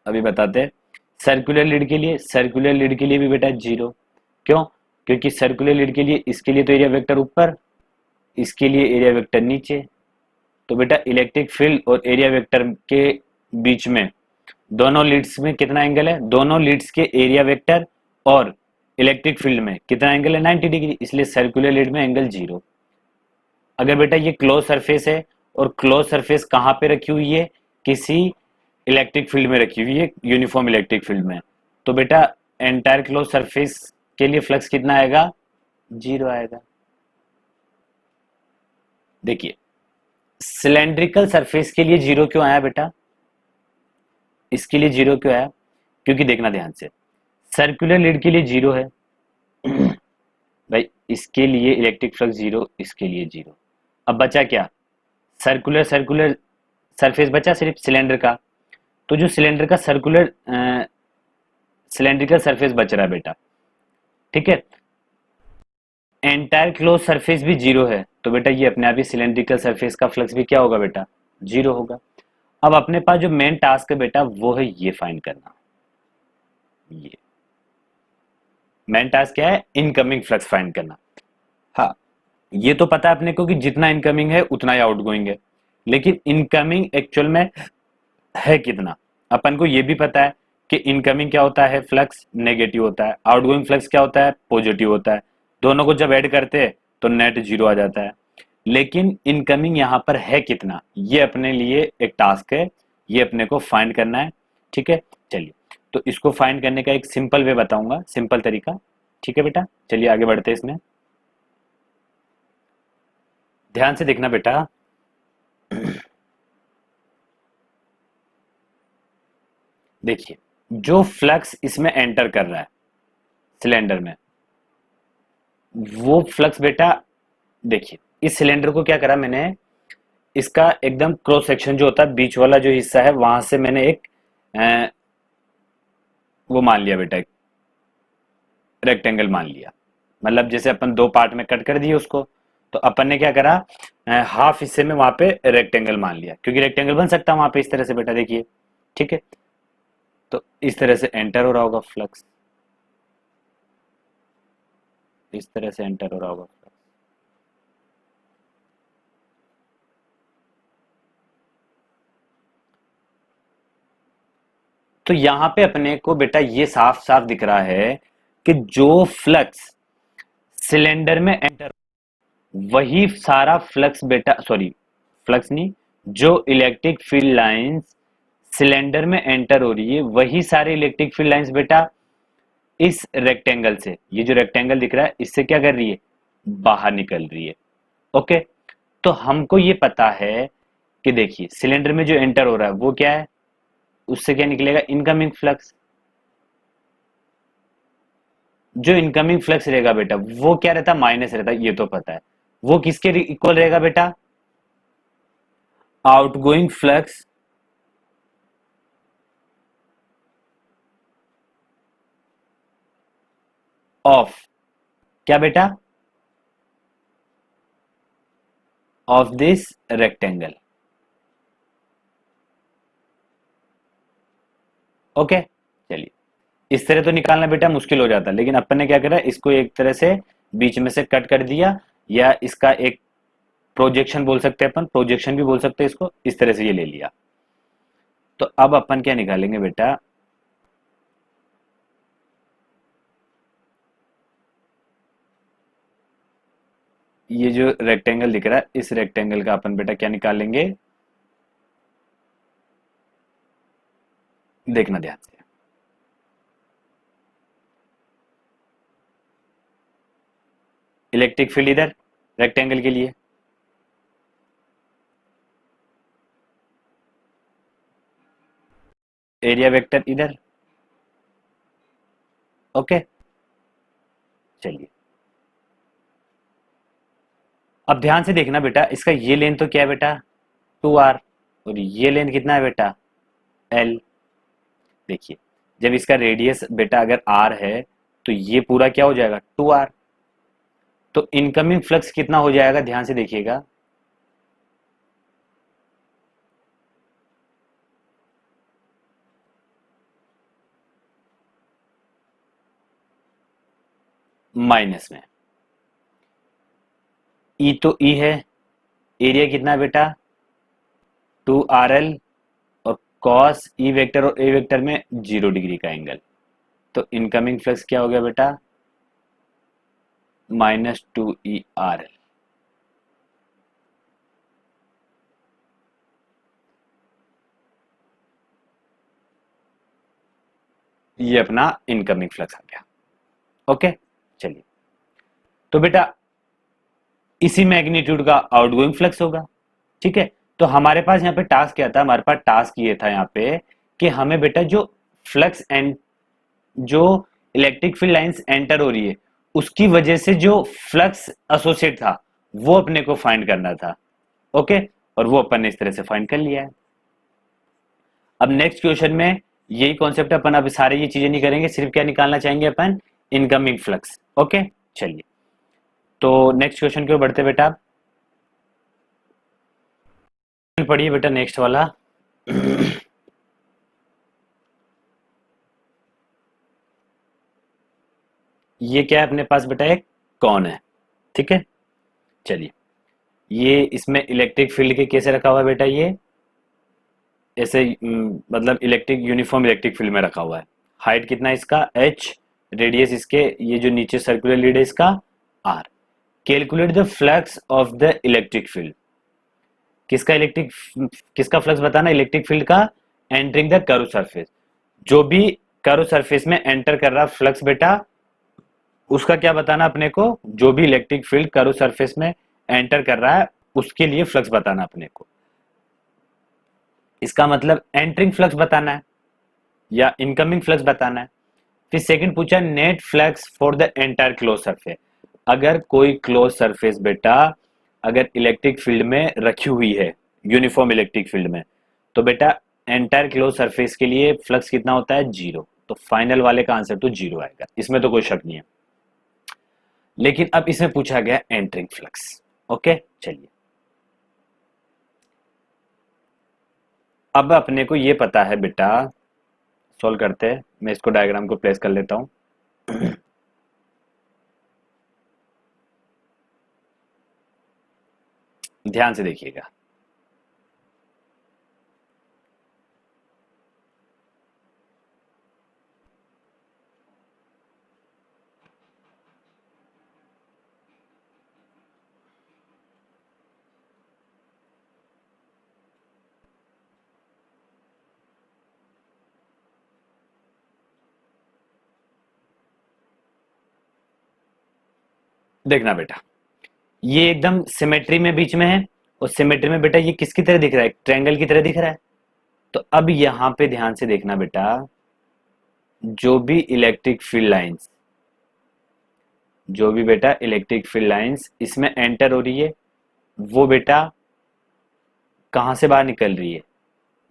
अभी बताते हैं। सर्कुलर लीड के लिए भी बेटा जीरो। क्यों? क्योंकि सर्कुलर लीड के लिए, इसके लिए तो एरिया वेक्टर ऊपर, इसके लिए एरिया वेक्टर नीचे। तो बेटा इलेक्ट्रिक फील्ड और एरिया वेक्टर के बीच में, दोनों लीड्स में कितना एंगल है? दोनों लीड्स के एरिया वेक्टर और इलेक्ट्रिक फील्ड में कितना एंगल है? 90 डिग्री। इसलिए सर्कुलर लीड में एंगल जीरो। अगर बेटा ये क्लोज सरफेस है और क्लोज सरफेस कहाँ पे रखी हुई है? किसी इलेक्ट्रिक फील्ड में रखी हुई है, यूनिफॉर्म इलेक्ट्रिक फील्ड में। तो बेटा एंटायर क्लोज सरफेस के लिए फ्लक्स कितना आएगा? जीरो आएगा। देखिए सिलेंड्रिकल सरफेस के लिए जीरो क्यों आया बेटा? इसके लिए जीरो क्यों आया? क्योंकि देखना ध्यान से, सर्कुलर लीड के लिए जीरो है भाई, इसके लिए इलेक्ट्रिक फ्लक्स जीरो, इसके लिए जीरो। अब बचा क्या? सर्कुलर सर्कुलर सरफेस बचा सिर्फ सिलेंडर का। तो जो सिलेंडर का सर्कुलर सिलेंड्रिकल सरफेस बच रहा है बेटा, ठीक है। एंटायर क्लोज सरफेस भी जीरो है, तो बेटा ये अपने आप ही सिलेंड्रिकल सरफेस का फ्लक्स भी क्या होगा बेटा? जीरो होगा। अब अपने पास जो मेन टास्क है बेटा वो है ये फाइंड करना। ये मेन टास्क क्या है? इनकमिंग फ्लक्स फाइंड करना। हाँ, ये तो पता है अपने को कि जितना इनकमिंग है उतना ही आउटगोइंग है, लेकिन इनकमिंग एक्चुअल में है कितना? अपन को ये भी पता है कि इनकमिंग क्या होता है? फ्लक्स नेगेटिव होता है, आउटगोइंग फ्लक्स क्या होता है? पॉजिटिव होता है। दोनों को जब ऐड करते हैं तो नेट जीरो आ जाता है। लेकिन इनकमिंग यहाँ पर है कितना, ये अपने लिए एक टास्क है, ये अपने को फाइंड करना है। ठीक है, चलिए तो इसको फाइंड करने का एक सिंपल वे बताऊंगा, सिंपल तरीका। ठीक है बेटा, चलिए आगे बढ़ते हैं इसमें। ध्यान से देखना बेटा, देखिए जो फ्लक्स इसमें एंटर कर रहा है सिलेंडर में, वो फ्लक्स बेटा, देखिए इस सिलेंडर को क्या करा मैंने, इसका एकदम क्रॉस सेक्शन जो होता है, बीच वाला जो हिस्सा है, वहां से मैंने एक वो मान लिया बेटा, एक रेक्टेंगल मान लिया। मतलब जैसे अपन दो पार्ट में कट कर दिए उसको, तो अपन ने क्या करा, हाफ हिस्से में वहां पे रेक्टेंगल मान लिया, क्योंकि रेक्टेंगल बन सकता है वहां पे इस तरह से बेटा, देखिए। ठीक है, तो इस तरह से एंटर हो रहा होगा फ्लक्स, इस तरह से एंटर हो रहा होगा फ्लक्स। तो यहां पे अपने को बेटा ये साफ साफ दिख रहा है कि जो फ्लक्स सिलेंडर में एंटर, वही सारा फ्लक्स बेटा, सॉरी फ्लक्स नहीं, जो इलेक्ट्रिक फील्ड लाइंस सिलेंडर में एंटर हो रही है, वही सारे इलेक्ट्रिक फील्ड लाइंस बेटा इस रेक्टेंगल से, ये जो रेक्टेंगल दिख रहा है, इससे क्या कर रही है? बाहर निकल रही है। ओके, तो हमको ये पता है कि देखिए सिलेंडर में जो एंटर हो रहा है वो क्या है, उससे क्या निकलेगा? Incoming flux. जो इनकमिंग फ्लक्स रहेगा बेटा वो क्या रहता है? माइनस रहता है, ये तो पता है। वो किसके इक्वल रहेगा बेटा? आउटगोइंग फ्लक्स ऑफ, क्या बेटा? Of this rectangle. ओके, चलिए इस तरह तो निकालना बेटा मुश्किल हो जाता, लेकिन अपन ने क्या करा, इसको एक तरह से बीच में से कट कर दिया, या इसका एक प्रोजेक्शन बोल सकते हैं अपन, प्रोजेक्शन भी बोल सकते हैं इसको, इस तरह से ये ले लिया। तो अब अपन क्या निकालेंगे बेटा, ये जो रेक्टेंगल दिख रहा है, इस रेक्टेंगल का अपन बेटा क्या निकालेंगे, देखना ध्यान से। इलेक्ट्रिक फील्ड इधर रेक्टेंगल के लिए, एरिया वेक्टर इधर। ओके, चलिए अब ध्यान से देखना बेटा, इसका ये लेंथ तो क्या है बेटा? 2r, और ये लेंथ कितना है बेटा? l। देखिए जब इसका रेडियस बेटा अगर r है, तो ये पूरा क्या हो जाएगा? 2r। तो इनकमिंग फ्लक्स कितना हो जाएगा? ध्यान से देखिएगा, माइनस में। ई तो ई है, एरिया कितना है बेटा 2RL, और कॉस ई वेक्टर और ए वेक्टर में 0 डिग्री का एंगल। तो इनकमिंग फ्लक्स क्या हो गया बेटा -2ERL। ये अपना इनकमिंग फ्लक्स आ गया। ओके चलिए, तो बेटा इसी मैग्नीट्यूड का आउटगोइंग फ्लक्स होगा। ठीक है, तो हमारे पास यहाँ पे टास्क क्या था, हमारे पास टास्क ये था यहाँ पे कि हमें बेटा जो फ्लक्स एंड जो इलेक्ट्रिक फील्ड लाइंस एंटर हो रही है उसकी वजह से जो फ्लक्स एसोसिएट था वो अपने को फाइंड करना था। ओके, और वो अपन ने इस तरह से फाइंड कर लिया है। अब नेक्स्ट क्वेश्चन में यही कॉन्सेप्ट अपन अब सारे ये चीजें नहीं करेंगे, सिर्फ क्या निकालना चाहेंगे अपन इनकमिंग फ्लक्स। ओके चलिए, तो नेक्स्ट क्वेश्चन की ओर बढ़ते बेटा। पढ़िए बेटा नेक्स्ट वाला। ये क्या है अपने पास बेटा एक कौन है। ठीक है चलिए, ये इसमें इलेक्ट्रिक फील्ड के कैसे रखा हुआ है बेटा, ये ऐसे मतलब इलेक्ट्रिक यूनिफॉर्म इलेक्ट्रिक फील्ड में रखा हुआ है। हाइट कितना है इसका h, रेडियस इसके ये जो नीचे सर्कुलर लीड है इसका r। Calculate the flux of the electric field. किसका इलेक्ट्रिक, किसका फ्लक्स बताना इलेक्ट्रिक फील्ड का, एंटरिंग द कर्व सरफेस। जो भी कर्व सरफेस में एंटर कर रहा फ्लक्स बेटा उसका क्या बताना अपने को, जो भी इलेक्ट्रिक फील्ड कर्व सरफेस में एंटर कर रहा है उसके लिए फ्लक्स बताना अपने को। इसका मतलब एंटरिंग फ्लक्स बताना है या इनकमिंग फ्लक्स बताना है। फिर सेकंड पूछा net flux for the entire close surface. अगर कोई क्लोज सरफेस बेटा अगर इलेक्ट्रिक फील्ड में रखी हुई है यूनिफॉर्म इलेक्ट्रिक फील्ड में, तो बेटा एंटायर क्लोज सरफेस के लिए फ्लक्स कितना होता है 0। तो फाइनल वाले का आंसर तो 0 आएगा, इसमें तो कोई शक नहीं है। लेकिन अब इसमें पूछा गया एंटरिंग फ्लक्स। ओके चलिए, अब अपने को ये पता है बेटा, सॉल्व करते हैं। मैं इसको डायग्राम को प्लेस कर लेता हूं। ध्यान से देखिएगा। देखना बेटा, ये एकदम सिमेट्री में बीच में है, और सिमेट्री में बेटा ये किसकी तरह दिख रहा है, ट्रायंगल की तरह दिख रहा है। तो अब यहां पे ध्यान से देखना बेटा, जो भी इलेक्ट्रिक फील्ड लाइंस, जो भी बेटा इलेक्ट्रिक फील्ड लाइंस इसमें एंटर हो रही है वो बेटा कहां से बाहर निकल रही है,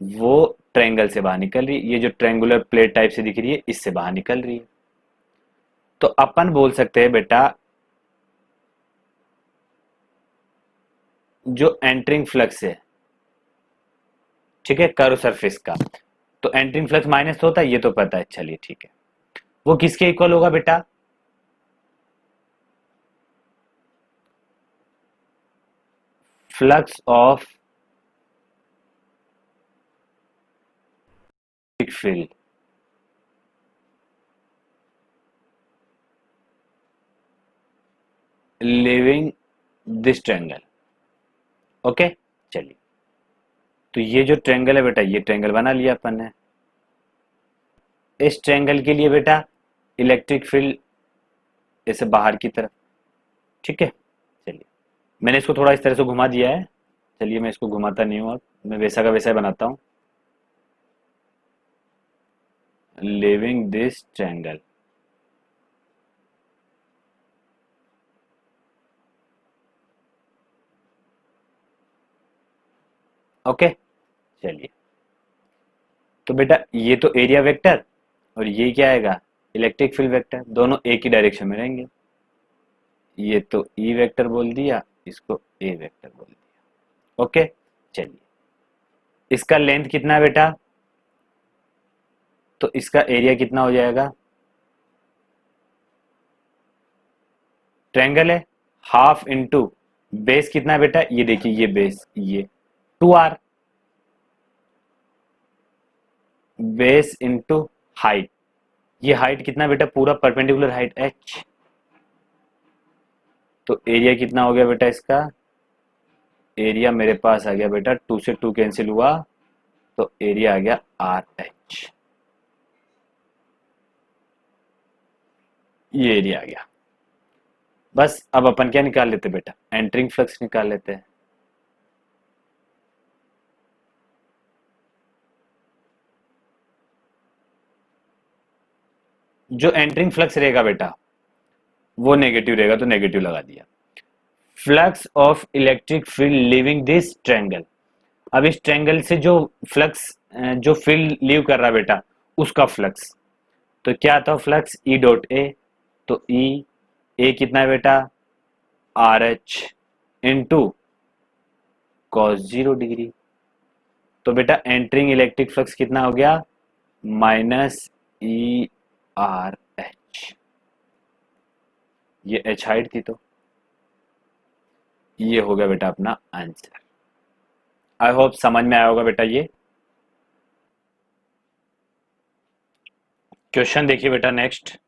वो ट्रायंगल से बाहर निकल रही है। ये जो ट्रायंगुलर प्लेट टाइप से दिख रही है इससे बाहर निकल रही है। तो अपन बोल सकते हैं बेटा जो एंटरिंग फ्लक्स है, ठीक है, कर्व सरफेस का, तो एंटरिंग फ्लक्स माइनस होता है, ये तो पता है। चलिए ठीक है, वो किसके इक्वल होगा बेटा, flux of field living this triangle. Okay चलिए, तो ये जो ट्रायंगल है बेटा ये ट्रायंगल बना लिया अपन ने। इस ट्रायंगल के लिए बेटा इलेक्ट्रिक फील्ड ऐसे बाहर की तरफ। ठीक है चलिए, मैंने इसको थोड़ा इस तरह से घुमा दिया है। चलिए मैं इसको घुमाता नहीं हूँ, अब मैं वैसा का वैसा ही बनाता हूँ। Living this triangle. ओके चलिए, तो बेटा ये तो एरिया वेक्टर और ये क्या आएगा इलेक्ट्रिक फील्ड वेक्टर, दोनों एक ही डायरेक्शन में रहेंगे। ये तो ई वेक्टर बोल दिया, इसको ए वेक्टर बोल दिया। ओके चलिए, इसका लेंथ कितना है बेटा, तो इसका एरिया कितना हो जाएगा, ट्रायंगल है, हाफ इंटू बेस कितना है बेटा, ये देखिए ये बेस, ये 2r, बेस इंटू हाइट, ये हाइट कितना बेटा, पूरा परपेंडिकुलर हाइट h, तो एरिया कितना हो गया बेटा इसका, एरिया मेरे पास आ गया बेटा, 2 से 2 कैंसिल हुआ, तो एरिया आ गया आर एच, ये एरिया आ गया। बस अब अपन क्या निकाल लेते बेटा, एंटरिंग फ्लक्स निकाल लेते हैं। जो एंटरिंग फ्लक्स रहेगा बेटा वो नेगेटिव रहेगा, तो नेगेटिव लगा दिया। Flux of electric field living this triangle, अब इस ट्रायंगल से जो फ्लक्स, जो फील्ड लीव कर रहा बेटा उसका फ्लक्स, तो क्या आता है फ्लक्स, ई डॉट ए, तो ई ए कितना है बेटा, R H into cos 0 degree, तो बेटा एंटरिंग इलेक्ट्रिक फ्लक्स कितना हो गया, माइनस ई आर एच, ये एच हाइट थी, तो ये हो गया बेटा अपना आंसर। आई होप समझ में आया होगा बेटा ये क्वेश्चन। देखिए बेटा next,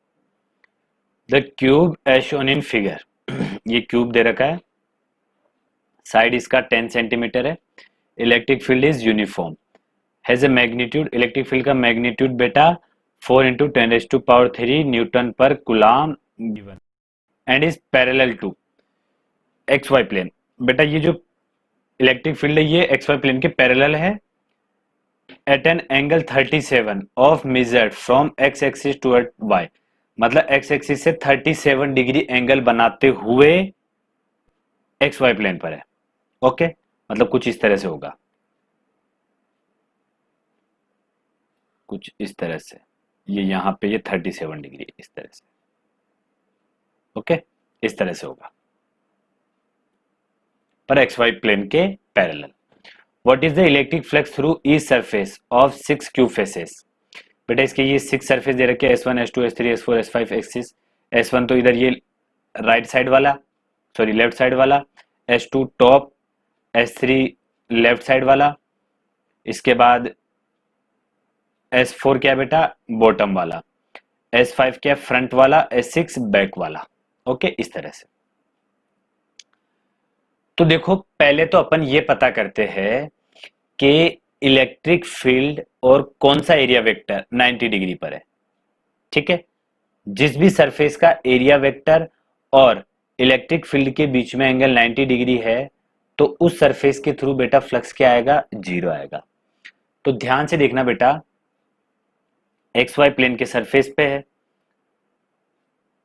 the cube as shown in figure, ये क्यूब दे रखा है, साइड इसका 10 सेंटीमीटर है, electric field is uniform, has a magnitude, electric field का मैग्नीट्यूड बेटा 4 इंटू 10⁻³ न्यूटन पर coulomb given, and is parallel to X Y plane. बेटा ये जो इलेक्ट्रिक फील्ड है ये एक्स वाई प्लेन के पैरेलल है, at an angle 37 of measured from X axis to Y, मतलब एक्स एक्सिस से 37 डिग्री एंगल बनाते हुए एक्स वाई प्लेन पर है। ओके, मतलब कुछ इस तरह से होगा, कुछ इस तरह से, ये यहाँ पे ये 37 डिग्री इस तरह से, ओके इस तरह से होगा पर एक्स वाई प्लेन के parallel. What is the electric flux through each surface of 6 cube faces, बेटा इसके ये 6 सरफेस दे रखे, S1 S2 S3 S4 S5 S6, S1 तो इधर ये राइट साइड वाला, सॉरी लेफ्ट साइड वाला, S2 top, S3 left side वाला, इसके बाद S4 क्या है बेटा, बॉटम वाला, S5 क्या है, फ्रंट वाला, S6 बैक वाला। ओके इस तरह से। तो देखो पहले तो अपन ये पता करते हैं कि इलेक्ट्रिक फील्ड और कौन सा एरिया वेक्टर 90 डिग्री पर है। ठीक है, जिस भी सरफेस का एरिया वेक्टर और इलेक्ट्रिक फील्ड के बीच में एंगल 90 डिग्री है तो उस सरफेस के थ्रू बेटा फ्लक्स क्या आएगा, 0 आएगा। तो ध्यान से देखना बेटा, एक्स वाई प्लेन के सरफेस पे है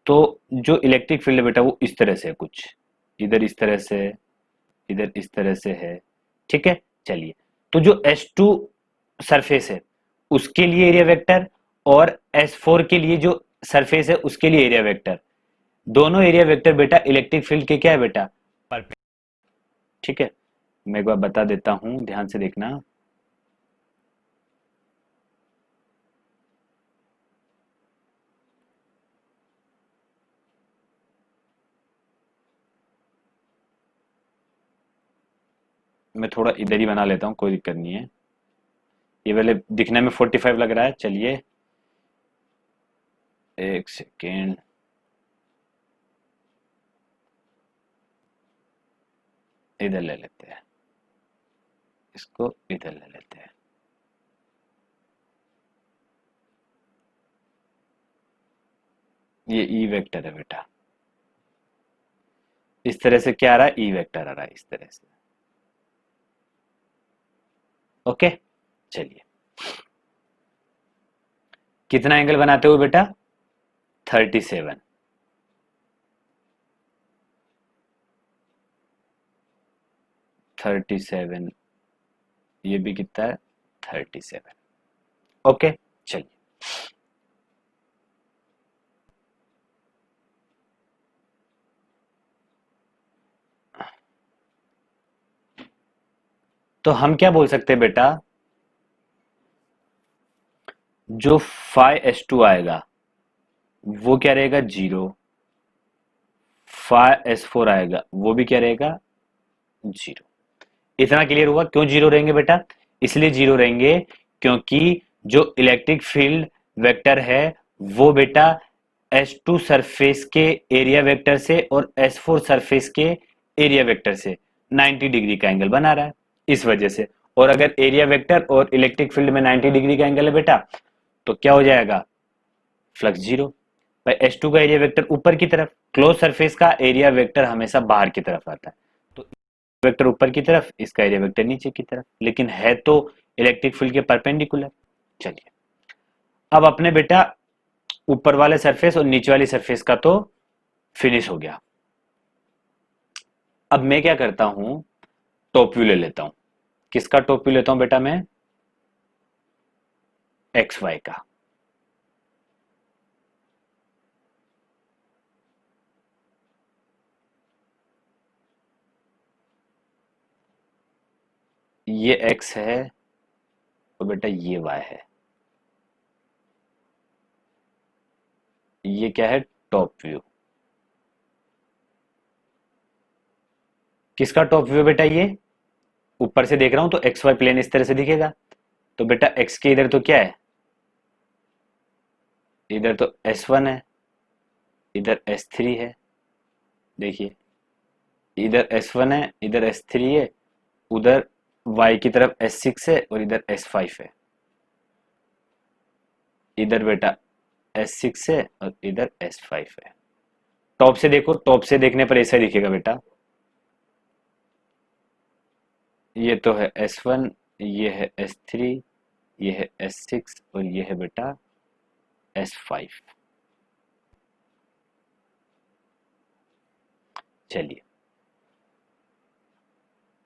तो जो इलेक्ट्रिक फील्ड है बेटा वो इस तरह से है, कुछ इधर इस तरह से, इधर इस तरह से है। ठीक है, चलिए तो जो S2 सरफेस है उसके लिए एरिया वेक्टर और S4 के लिए जो सरफेस है उसके लिए एरिया वेक्टर, दोनों एरिया वेक्टर बेटा इलेक्ट्रिक फील्ड के क्या है बेटा, परपेंडिकुलर। ठीक है, मैं एक बार बता देता हूं, ध्यान से देखना। मैं थोड़ा इधर ही बना लेता हूं, कोई दिक्कत नहीं है। ये वाले दिखने में 45 लग रहा है, चलिए एक सेकेंड, इधर ले लेते हैं, इसको इधर ले लेते हैं। ये ई वेक्टर है बेटा, इस तरह से क्या आ रहा है, ई वेक्टर आ रहा है इस तरह से। ओके चलिए, कितना एंगल बनाते हुए बेटा, 37, ये भी कितना है, 37। ओके चलिए, तो हम क्या बोल सकते हैं बेटा, जो फाई S2 आएगा वो क्या रहेगा, 0, φS4 आएगा, वो भी क्या रहेगा, जीरो। इतना क्लियर हुआ क्यों जीरो रहेंगे बेटा? इसलिए जीरो रहेंगे क्योंकि जो इलेक्ट्रिक फील्ड वेक्टर है वो बेटा S2 सरफेस के एरिया वेक्टर से और S4 सरफेस के एरिया वेक्टर से 90 डिग्री का एंगल बना रहा है, इस वजह से। और अगर एरिया वेक्टर और इलेक्ट्रिक फील्ड में 90 डिग्री का एंगल है बेटा, तो क्या हो जाएगा, फ्लक्स जीरो। भाई S2 का एरिया वेक्टर ऊपर की तरफ, क्लोज सरफेस का एरिया वेक्टर हमेशा बाहर की तरफ आता है, तो वेक्टर ऊपर की तरफ, इसका एरिया वेक्टर नीचे की तरफ, लेकिन है तो इलेक्ट्रिक फील्ड के परपेंडिकुलर। चलिए, अब अपने बेटा ऊपर वाले सरफेस और नीचे वाली सरफेस का तो फिनिश हो गया। अब मैं क्या करता हूं, टॉप व्यू ले लेता हूं। किसका टॉप व्यू लेता हूं बेटा मैं, एक्स वाई का। ये एक्स है और बेटा ये वाई है। ये क्या है, टॉप व्यू। किसका टॉप व्यू बेटा, ये ऊपर से देख रहा हूं तो एक्स वाई प्लेन इस तरह से दिखेगा। तो बेटा एक्स के इधर तो क्या है, इधर तो S1 है, इधर S3 है। देखिए, इधर S1 है, इधर S3 है, उधर y की तरफ S6 है और इधर S5 है। इधर बेटा S6 है और इधर S5 है। टॉप से देखो, टॉप से देखने पर ऐसा दिखेगा बेटा, ये तो है S1, ये है S3, ये है S6 और ये है बेटा S5। चलिए,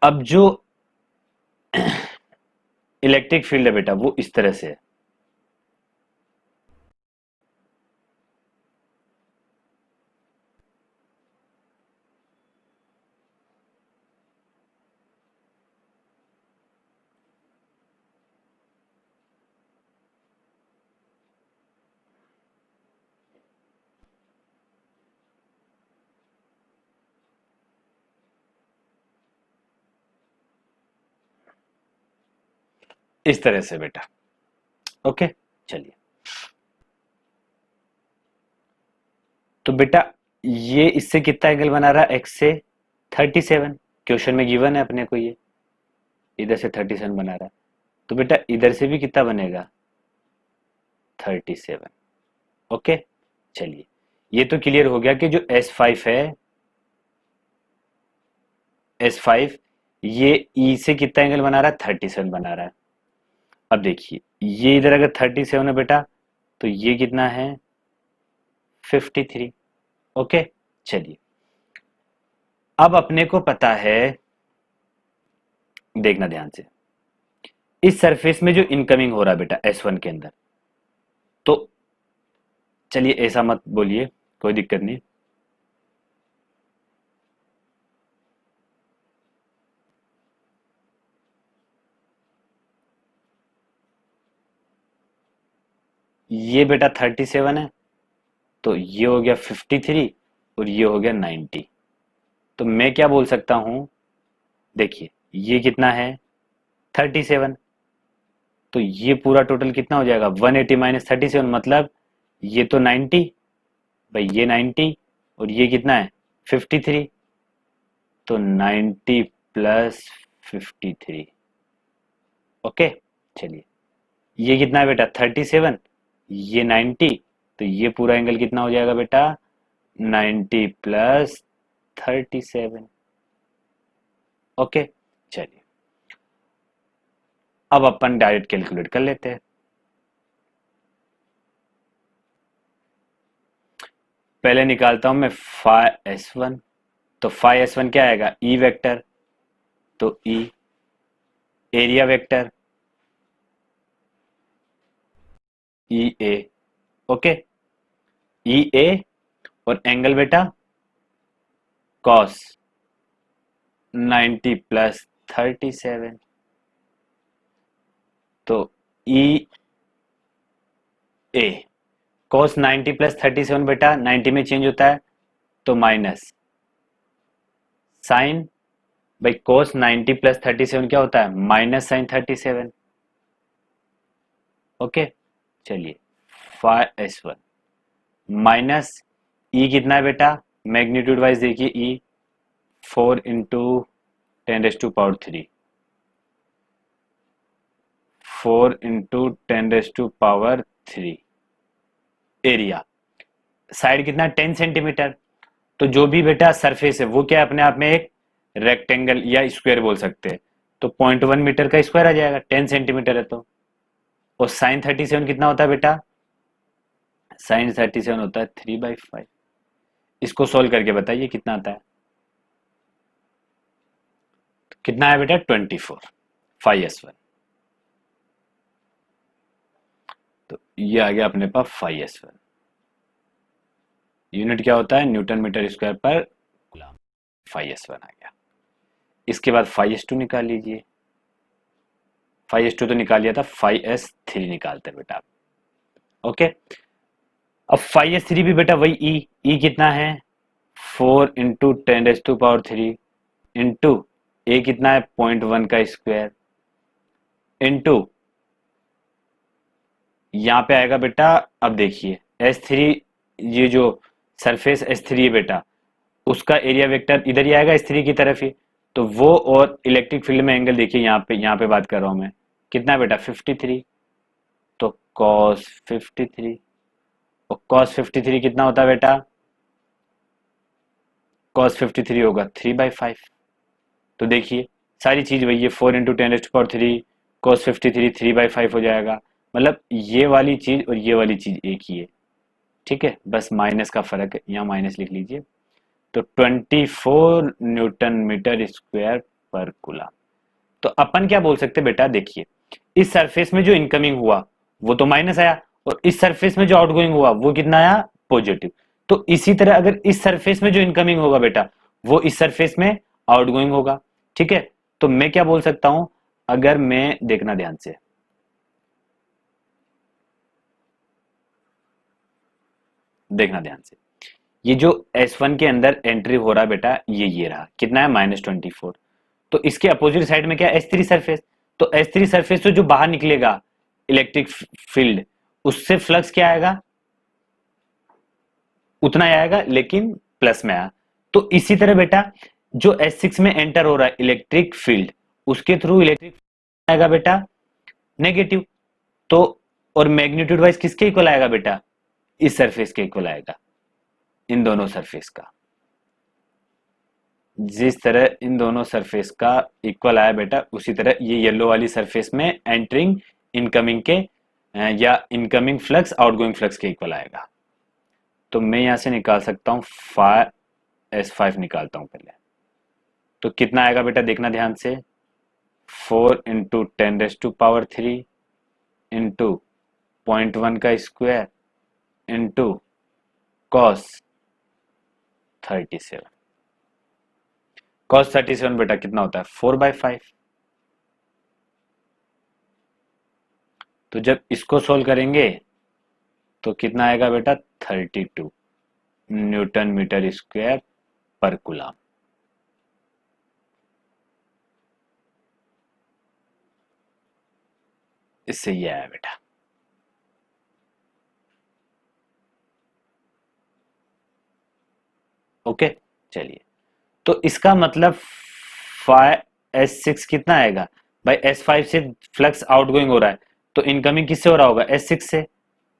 अब जो इलेक्ट्रिक फील्ड है बेटा वो इस तरह से है। इस तरह से बेटा, ओके। चलिए, तो बेटा ये इससे कितना एंगल बना रहा है, एक्स से 37। क्वेश्चन में गिवन है अपने को, ये इधर से 37 बना रहा है, तो बेटा इधर से भी कितना बनेगा, 37। ओके। चलिए, ये तो क्लियर हो गया कि जो S5 है, S5 ये E से कितना एंगल बना रहा है, 37 बना रहा है। अब देखिए, ये इधर अगर 37 है बेटा, तो ये कितना है, 53। ओके। चलिए, अब अपने को पता है, देखना ध्यान से, इस सरफेस में जो इनकमिंग हो रहा है बेटा S1 के अंदर, तो चलिए ऐसा मत बोलिए, कोई दिक्कत नहीं। ये बेटा 37 है, तो ये हो गया 53 और ये हो गया 90। तो मैं क्या बोल सकता हूं, देखिए ये कितना है, 37, तो ये पूरा टोटल कितना हो जाएगा, 180 माइनस 37, मतलब ये तो 90, भाई ये 90 और ये कितना है, 53, तो 90 प्लस 53। ओके। चलिए, ये कितना है बेटा, 37, ये 90, तो ये पूरा एंगल कितना हो जाएगा बेटा, 90 प्लस 37। ओके। चलिए, अब अपन डायरेक्ट कैलकुलेट कर लेते हैं। पहले निकालता हूं मैं φS1, तो φS1 क्या आएगा, ई वेक्टर, तो ई एरिया वेक्टर ई ए। ओके, ई ए और एंगल बेटा कॉस 90 प्लस 37, तो ई ए कॉस 90 प्लस 37 बेटा 90 में चेंज होता है, तो माइनस साइन भाई कोस 90 प्लस 37 क्या होता है, माइनस साइन 37। ओके चलिए, फाइव एस वन माइनस ई कितना है बेटा, मैग्नीट्यूड वाइज देखिए ई 4 × 10⁻³ 4 × 10⁻³ एरिया, साइड कितना 10 सेंटीमीटर। तो जो भी बेटा सरफेस है वो क्या है, अपने आप में एक रेक्टेंगल या स्क्वायर बोल सकते हैं। तो 0.1 मीटर का स्क्वायर आ जाएगा, 10 सेंटीमीटर है तो। और साइन 37 कितना होता है बेटा, साइन 37 होता है 3/5। इसको सोल्व करके बताइए कितना आता है, तो कितना है बेटा 24 5s1। तो ये आ गया अपने पास 5s1। यूनिट क्या होता है, न्यूटन मीटर स्क्वायर पर कूलम। 5s1 आ गया। इसके बाद 5s2 निकाल लीजिए। 5s2 तो निकाल लिया था, 5s3 निकालते बेटा आप। ओके, अब 5s3 भी बेटा वही ई कितना है 4 × 10⁻³ इंटू ए कितना है 0.1 का स्क्वायर इंटू यहाँ पे आएगा बेटा। अब देखिए S3, ये जो सरफेस S3 है बेटा, उसका एरिया वेक्टर इधर ही आएगा S3 की तरफ ही। तो वो और इलेक्ट्रिक फील्ड में एंगल देखिए, यहाँ पे बात कर रहा हूं मैं, कितना है बेटा 53। तो cos 53, और cos 53 कितना होता है बेटा, cos 53 होगा 3/5। तो देखिए सारी चीज वही है, 4 × 10⁻³ cos 53 3/5 हो जाएगा। मतलब ये वाली चीज और ये वाली चीज एक ही है, ठीक है, बस माइनस का फर्क है, यहाँ माइनस लिख लीजिए। तो 24 न्यूटन मीटर स्क्वायर पर कूलम। तो अपन क्या बोल सकते बेटा, देखिए इस सरफेस में जो इनकमिंग हुआ वो तो माइनस आया, और इस सरफेस में जो आउटगोइंग हुआ वो कितना आया पॉजिटिव। तो इसी तरह अगर इस सरफेस में जो इनकमिंग होगा बेटा वो इस सरफेस में आउटगोइंग होगा, ठीक है। तो मैं क्या बोल सकता हूं, अगर मैं, देखना ध्यान से, देखना ध्यान से, ये जो S1 के अंदर एंट्री हो रहा है बेटा, ये रहा, कितना है -24। तो इसके अपोजिट साइड में क्या है S3 सरफेस। तो S3 सरफेस से जो बाहर निकलेगा इलेक्ट्रिक फील्ड, उससे फ्लक्स क्या आएगा, उतना ही आएगा लेकिन प्लस में आया। तो इसी तरह बेटा जो S6 में एंटर हो रहा है इलेक्ट्रिक फील्ड, उसके थ्रू इलेक्ट्रिक आएगा बेटा नेगेटिव। तो और मैग्नीट्यूड वाइज किसके इक्वल आएगा बेटा, इस सरफेस के इक्वल आएगा, इन दोनों सरफेस का। जिस तरह इन दोनों सरफेस का इक्वल आया बेटा, उसी तरह ये येलो वाली सरफेस में एंटरिंग इनकमिंग के या इनकमिंग फ्लक्स आउटगोइंग फ्लक्स के इक्वल आएगा। तो मैं यहां से निकाल सकता हूं 5s5 निकालता हूं पहले। तो कितना आएगा बेटा, देखना ध्यान से, 4 × 10⁻³ इंटू 0.1 का स्क्वायर इंटू cos 37। cos 37 बेटा कितना होता है 4/5। तो जब इसको सोल्व करेंगे तो कितना आएगा बेटा 32 न्यूटन मीटर स्क्वायर पर कूलम। इससे ये आया बेटा। ओके चलिए, तो इसका मतलब 5s6 कितना आएगा भाई, S5 से फ्लक्स आउटगोइंग हो रहा है तो इनकमिंग किससे हो रहा होगा S6 से,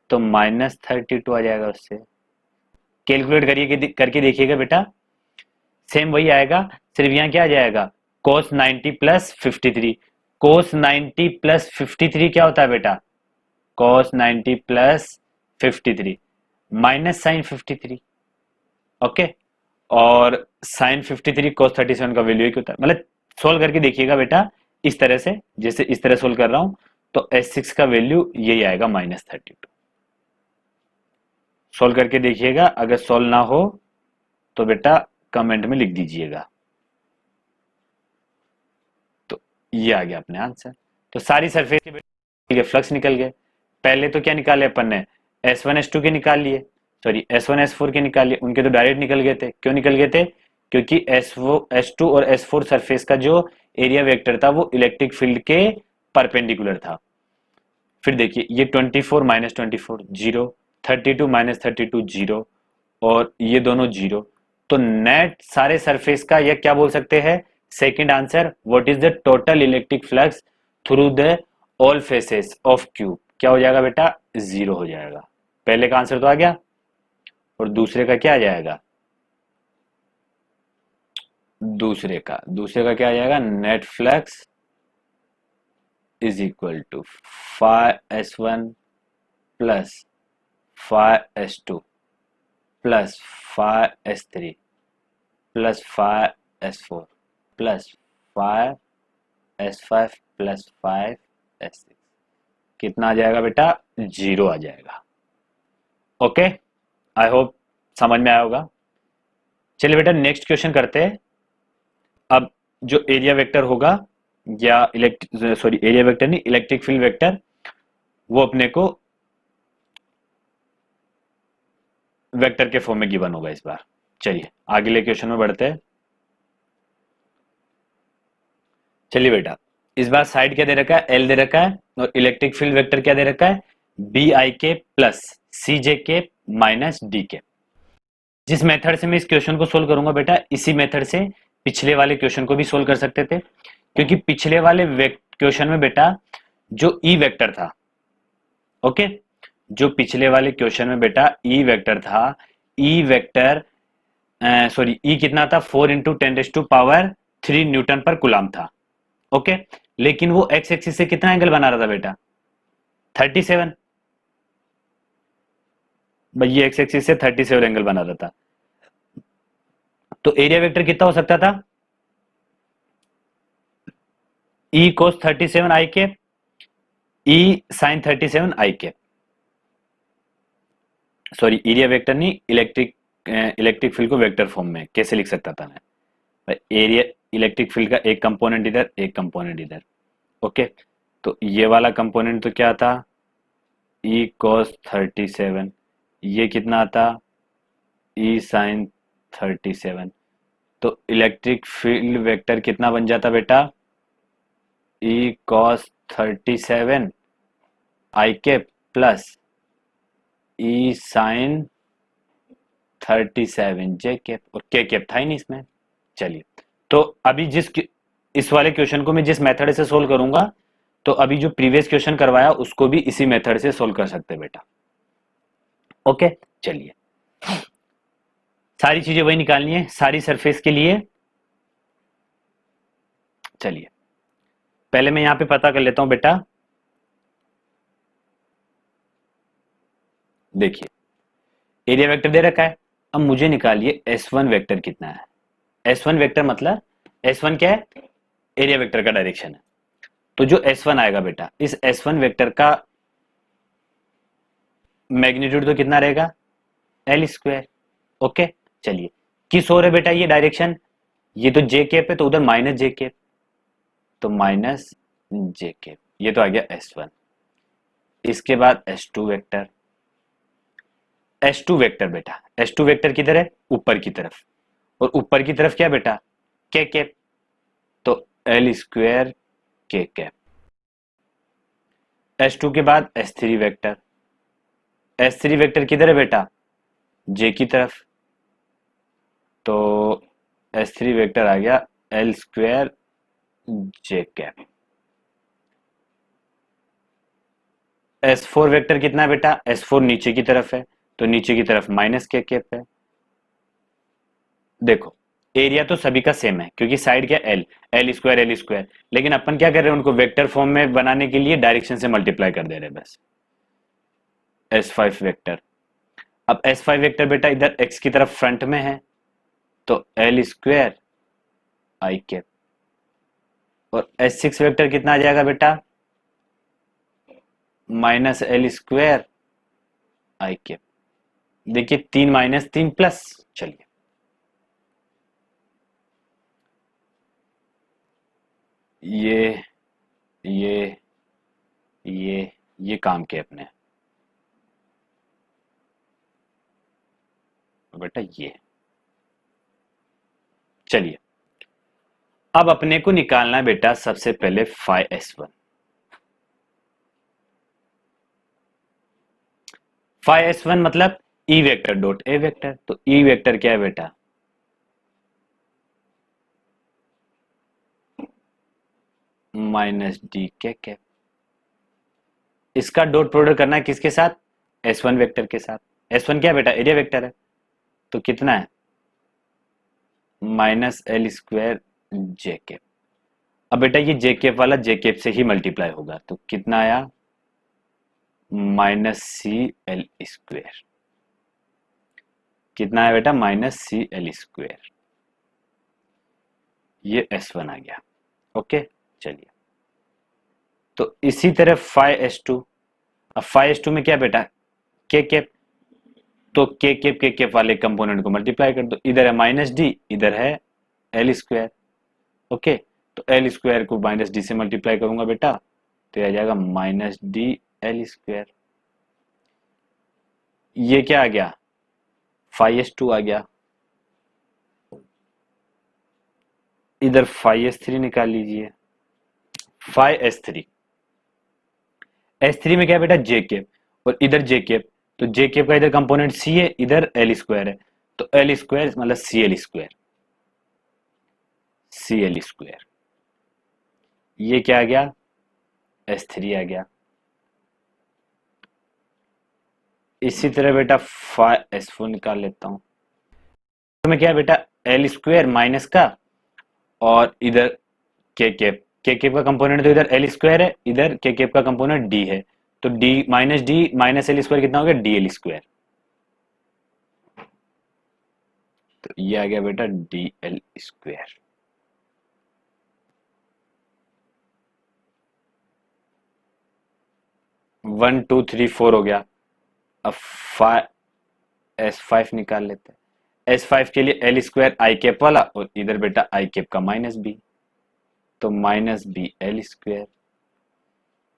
तो -32 आ जाएगा उससे। कैलकुलेट करिए करके देखिएगा बेटा, सेम वही आएगा, सिर्फ यहाँ क्या आ जाएगा cos 90 प्लस 53। cos 90 प्लस 53 क्या होता है बेटा, cos 90 plus 53 minus sine 53। Okay, और साइन 53 cos 37 का वैल्यू एक होता है। मतलब सोल्व करके देखिएगा बेटा इस तरह से, जैसे इस तरह सोल्व कर रहा हूं, तो S6 का वैल्यू यही आएगा -32। सोल्व करके देखिएगा, अगर सोल्व ना हो तो बेटा कमेंट में लिख दीजिएगा। तो ये आ गया अपने आंसर। तो सारी सरफेस के फ्लक्स निकल गए। पहले तो क्या निकाले अपन ने, S1 S2 के निकाल लिए, सॉरी S1 S4 के निकाल लिए, उनके तो डायरेक्ट निकल गए थे। क्यों निकल गए थे, क्योंकि S2 और S4 सरफेस का जो एरिया वेक्टर था वो इलेक्ट्रिक फील्ड के परपेंडिकुलर था। फिर देखिए ये 24 माइनस 24 जीरो, 32 माइनस 32 जीरो, और ये दोनों जीरो। तो नेट सारे सरफेस का यह क्या बोल सकते हैं? Second answer, what is the total electric flux through the all faces of cube? क्या हो जाएगा बेटा? जीरो हो जाएगा। पहले का आंसर तो आ गया, और दूसरे का क्या आ जाएगा? दूसरे का क्या आ जाएगा? Net flux is equal to φS1 plus φS2 plus φS3 plus φS4 plus φS5 plus 5S6। कितना आ जाएगा बेटा? जीरो आ जाएगा। ओके, आई होप समझ में आया होगा। चलिए बेटा नेक्स्ट क्वेश्चन करते हैं। अब जो एरिया वेक्टर होगा, या एरिया वेक्टर नहीं, इलेक्ट्रिक फील्ड वेक्टर, वो अपने को वेक्टर के फॉर्म में गिवन होगा इस बार। चलिए अगले क्वेश्चन में बढ़ते हैं। चलिए बेटा, इस बार साइड क्या दे रखा है? एल दे रखा है, और इलेक्ट्रिक फील्ड वेक्टर क्या दे रखा है? बी आई के प्लस सी जे के माइनस डी के। जिस मेथड से मैं इस क्वेश्चन को सोल्व करूंगा बेटा, इसी मेथड से पिछले वाले क्वेश्चन को भी सोल्व कर सकते थे, क्योंकि पिछले वाले क्वेश्चन में बेटा जो ई वेक्टर था, ओके, जो पिछले वाले क्वेश्चन में बेटा ई वेक्टर था, ई वेक्टर सॉरी ई कितना था? 4 इंटू 10⁻³ न्यूटन पर कूलम था। ओके, लेकिन वो एक्स एक्सिस से कितना एंगल बना रहा था बेटा? 37। भाई ये एक्स एक्सिस से 37 एंगल बना रहा था। तो एरिया वेक्टर कितना हो सकता था? ई कोस 37 आई कैप, ई साइन 37 आई कैप। सॉरी, एरिया वेक्टर नहीं, इलेक्ट्रिक फील्ड को वेक्टर फॉर्म में कैसे लिख सकता था मैं? एरिया इलेक्ट्रिक फील्ड का एक कंपोनेंट इधर, एक कंपोनेंट इधर। ओके, तो ये वाला कंपोनेंट तो क्या था? E cos 37। ये कितना आता? ई साइन 37। तो इलेक्ट्रिक फील्ड वेक्टर कितना बन जाता बेटा? ई कॉस 37 आई कैप प्लस ई साइन 37 जे कैप, और के कैप था ही नहीं इसमें। चलिए, तो अभी इस वाले क्वेश्चन को मैं जिस मेथड से सोल्व करूंगा, तो अभी जो प्रीवियस क्वेश्चन करवाया उसको भी इसी मेथड से सोल्व कर सकते हैं बेटा। ओके, चलिए सारी चीजें वही निकालनी है सारी सरफेस के लिए। चलिए पहले मैं यहां पे पता कर लेता हूं बेटा। देखिए एरिया वेक्टर दे रखा है, अब मुझे निकालिए S1 वेक्टर कितना है। S1 वेक्टर मतलब S1 क्या है? एरिया वेक्टर का डायरेक्शन है। तो जो S1 आएगा बेटा, इस S1 वेक्टर का मैग्नीट्यूड तो कितना रहेगा? L square. ओके, चलिए किस ओर है बेटा ये डायरेक्शन? ये तो जे कैप है, तो उधर माइनस जे कैप, तो माइनस जे कैप। ये तो आ गया S1। इसके बाद S2 वेक्टर। S2 वेक्टर बेटा, S2 वेक्टर किधर है? ऊपर की तरफ, और ऊपर की तरफ क्या बेटा? के कैप, तो एल स्क्वायर के कैप। S2 के बाद S3 वेक्टर। S3 वेक्टर किधर है बेटा? जे की तरफ, तो S3 वेक्टर आ गया एल स्क्वायर जे कैप। S4 वेक्टर कितना है बेटा? S4 नीचे की तरफ है, तो नीचे की तरफ माइनस के कैप है। देखो एरिया तो सभी का सेम है, क्योंकि साइड क्या? L, L square L square, लेकिन अपन क्या कर रहे हैं? उनको वेक्टर फॉर्म में बनाने के लिए डायरेक्शन से मल्टीप्लाई कर दे रहे हैं बस। S5 वेक्टर, अब S5 वेक्टर बेटा इधर x की तरफ फ्रंट में है, तो एल स्क्वायर आई कैप। और S6 वेक्टर कितना आ जाएगा बेटा? माइनस एल स्क्वायर आई कैप। देखिए 3 माइनस 3 प्लस। चलिए ये ये ये काम किया अपने बेटा। ये चलिए, अब अपने को निकालना है बेटा सबसे पहले फाइ S1। फाइ S1 मतलब ई वेक्टर डॉट ए वेक्टर। तो ई वेक्टर क्या है बेटा, माइनस डी के कैप। इसका डॉट प्रोडक्ट करना है किसके साथ, S1 वेक्टर के साथ। S1 क्या है बेटा, एरिया वेक्टर है। तो कितना है, माइनस एल स्क्वायर जे कैप। अब बेटा ये जे कैप वाला जे कैप से ही मल्टीप्लाई होगा, तो कितना आया, माइनस सी एल स्क्वायर। कितना है बेटा, माइनस सी एल स्क्वायर। ये S1 आ गया। ओके, चलिए, तो इसी तरह फाइ S2। अब फाइ S2 में क्या बेटा, के कैप। तो के कैप वाले कंपोनेंट को मल्टीप्लाई कर दो। इधर है माइनस डी, इधर है एल स्क्वायर। ओके, तो एल स्क्वायर को माइनस डी से मल्टीप्लाई करूंगा बेटा, तो आ जाएगा माइनस डी एल स्क्वायर। ये क्या आ गया, फाइ S2 आ गया। इधर फाइ S3 निकाल लीजिए। फाइ S3, S3 में क्या है बेटा, जे कैप, और इधर जे कैप। तो जे कैप का इधर कंपोनेंट सी है, इधर एल स्क्वायर है। तो एल स्क्वायर मतलब C L square, C L square. ये क्या आ गया, S3 आ गया। इसी तरह बेटा फाइ S4 निकाल लेता हूं। तो मैं क्या है बेटा, एल स्क्वायर माइनस का, और इधर के कैप का कंपोनेंट तो इधर एल स्क्वायर है, इधर के कैप का कंपोनेंट डी है। तो डी माइनस एल स्क्वायर कितना हो गया, डी एल स्क्वायर। तो ये आ गया बेटा डी एल स्क्वायर। 1 2 3 4 हो गया। अब S5 निकाल लेते हैं। S5 के लिए एल स्क्वायर आई कैप वाला, और इधर बेटा आई कैप का माइनस बी, तो माइनस बी एल स्क्वायर।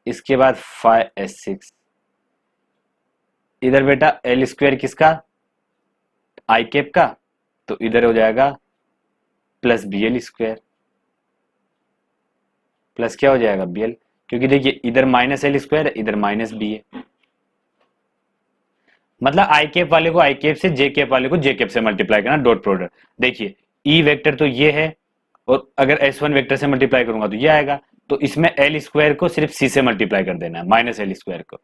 इसके बाद फाइ S6, इधर बेटा एल स्क्वायर किसका, आई कैप का, तो इधर हो जाएगा plus B L square. Plus क्या हो जाएगा, बी एल, क्योंकि देखिए इधर माइनस एल स्क्वायर है, इधर माइनस बी है। मतलब आई कैप वाले को आई कैप से, जे कैप वाले को जे कैप से मल्टीप्लाई करना, डॉट प्रोडक्ट। देखिए ई वेक्टर तो ये है, और अगर S1 वेक्टर से मल्टीप्लाई करूंगा तो ये आएगा। तो इसमें एल स्क्वायर को सिर्फ सी से मल्टीप्लाई कर देना है, माइनस एल स्क्वायर को।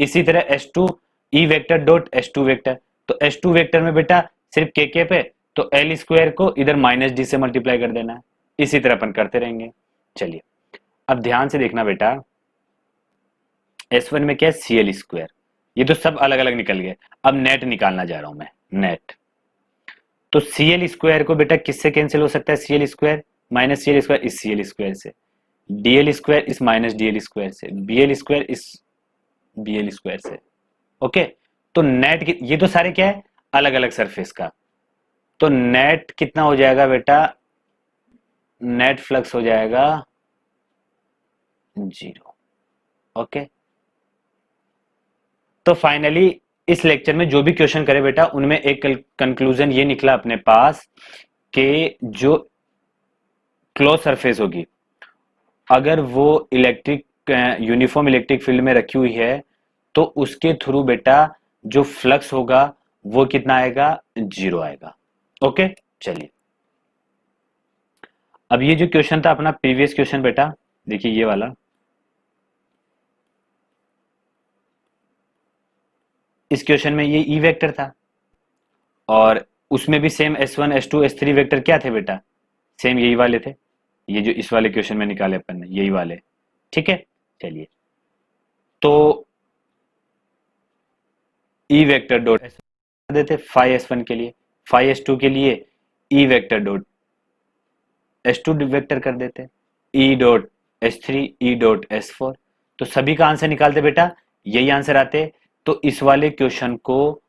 इसी तरह S2 ई वेक्टर डॉट S2 वेक्टर। तो S2 वेक्टर में बेटा सिर्फ के कैप है, तो एल स्क्वायर को इधर माइनस डी से मल्टीप्लाई कर देना है। इसी तरह अपन करते रहेंगे। चलिए, अब ध्यान से देखना बेटा, S1 में क्या है, सी एल स्क्वायर। ये तो सब अलग अलग निकल गए। अब नेट निकालना जा रहा हूं मैं, नेट। तो सी एल स्क्वायर को बेटा किससे कैंसिल हो सकता है, C L square minus C L square इस सी एल स्क्वायर से, डी एल स्क्वायर इस माइनस डी एल स्क्वायर से, बी एल स्क्वायर इस बी एल स्क्वायर से। ओके, तो नेट ये तो सारे क्या है, अलग अलग सरफेस का। तो नेट कितना हो जाएगा बेटा, नेट फ्लक्स हो जाएगा 0। ओके, तो फाइनली इस लेक्चर में जो भी क्वेश्चन करे बेटा, उनमें एक कंक्लूजन ये निकला अपने पास कि जो क्लोज सरफेस होगी, अगर वो इलेक्ट्रिक यूनिफॉर्म इलेक्ट्रिक फील्ड में रखी हुई है, तो उसके थ्रू बेटा जो फ्लक्स होगा वो कितना आएगा, 0 आएगा। ओके, चलिए, अब ये जो क्वेश्चन था अपना प्रीवियस क्वेश्चन बेटा, देखिए ये वाला, इस क्वेश्चन में ये ई वेक्टर था, और उसमें भी same S1 S2 S3 vector क्या थे बेटा, सेम यही वाले थे। ये जो इस वाले क्वेश्चन में निकाले अपन ने, यही वाले। ठीक है, चलिए, तो ई वेक्टर डॉट देते फाइ S1 के लिए, फाइ S2 के लिए ई वेक्टर डॉट S2 वेक्टर कर देते, E dot S3 E dot S4। तो सभी का आंसर निकालते बेटा, यही आंसर आते। तो इस वाले क्वेश्चन को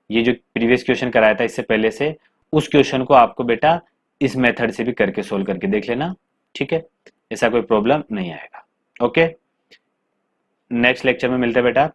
ये जो प्रीवियस क्वेश्चन कराया था इससे पहले से, उस क्वेश्चन को आपको बेटा इस मेथड से भी करके सोल्व करके देख लेना। ठीक है, ऐसा कोई प्रॉब्लम नहीं आएगा। ओके, नेक्स्ट लेक्चर में मिलते हैं बेटा।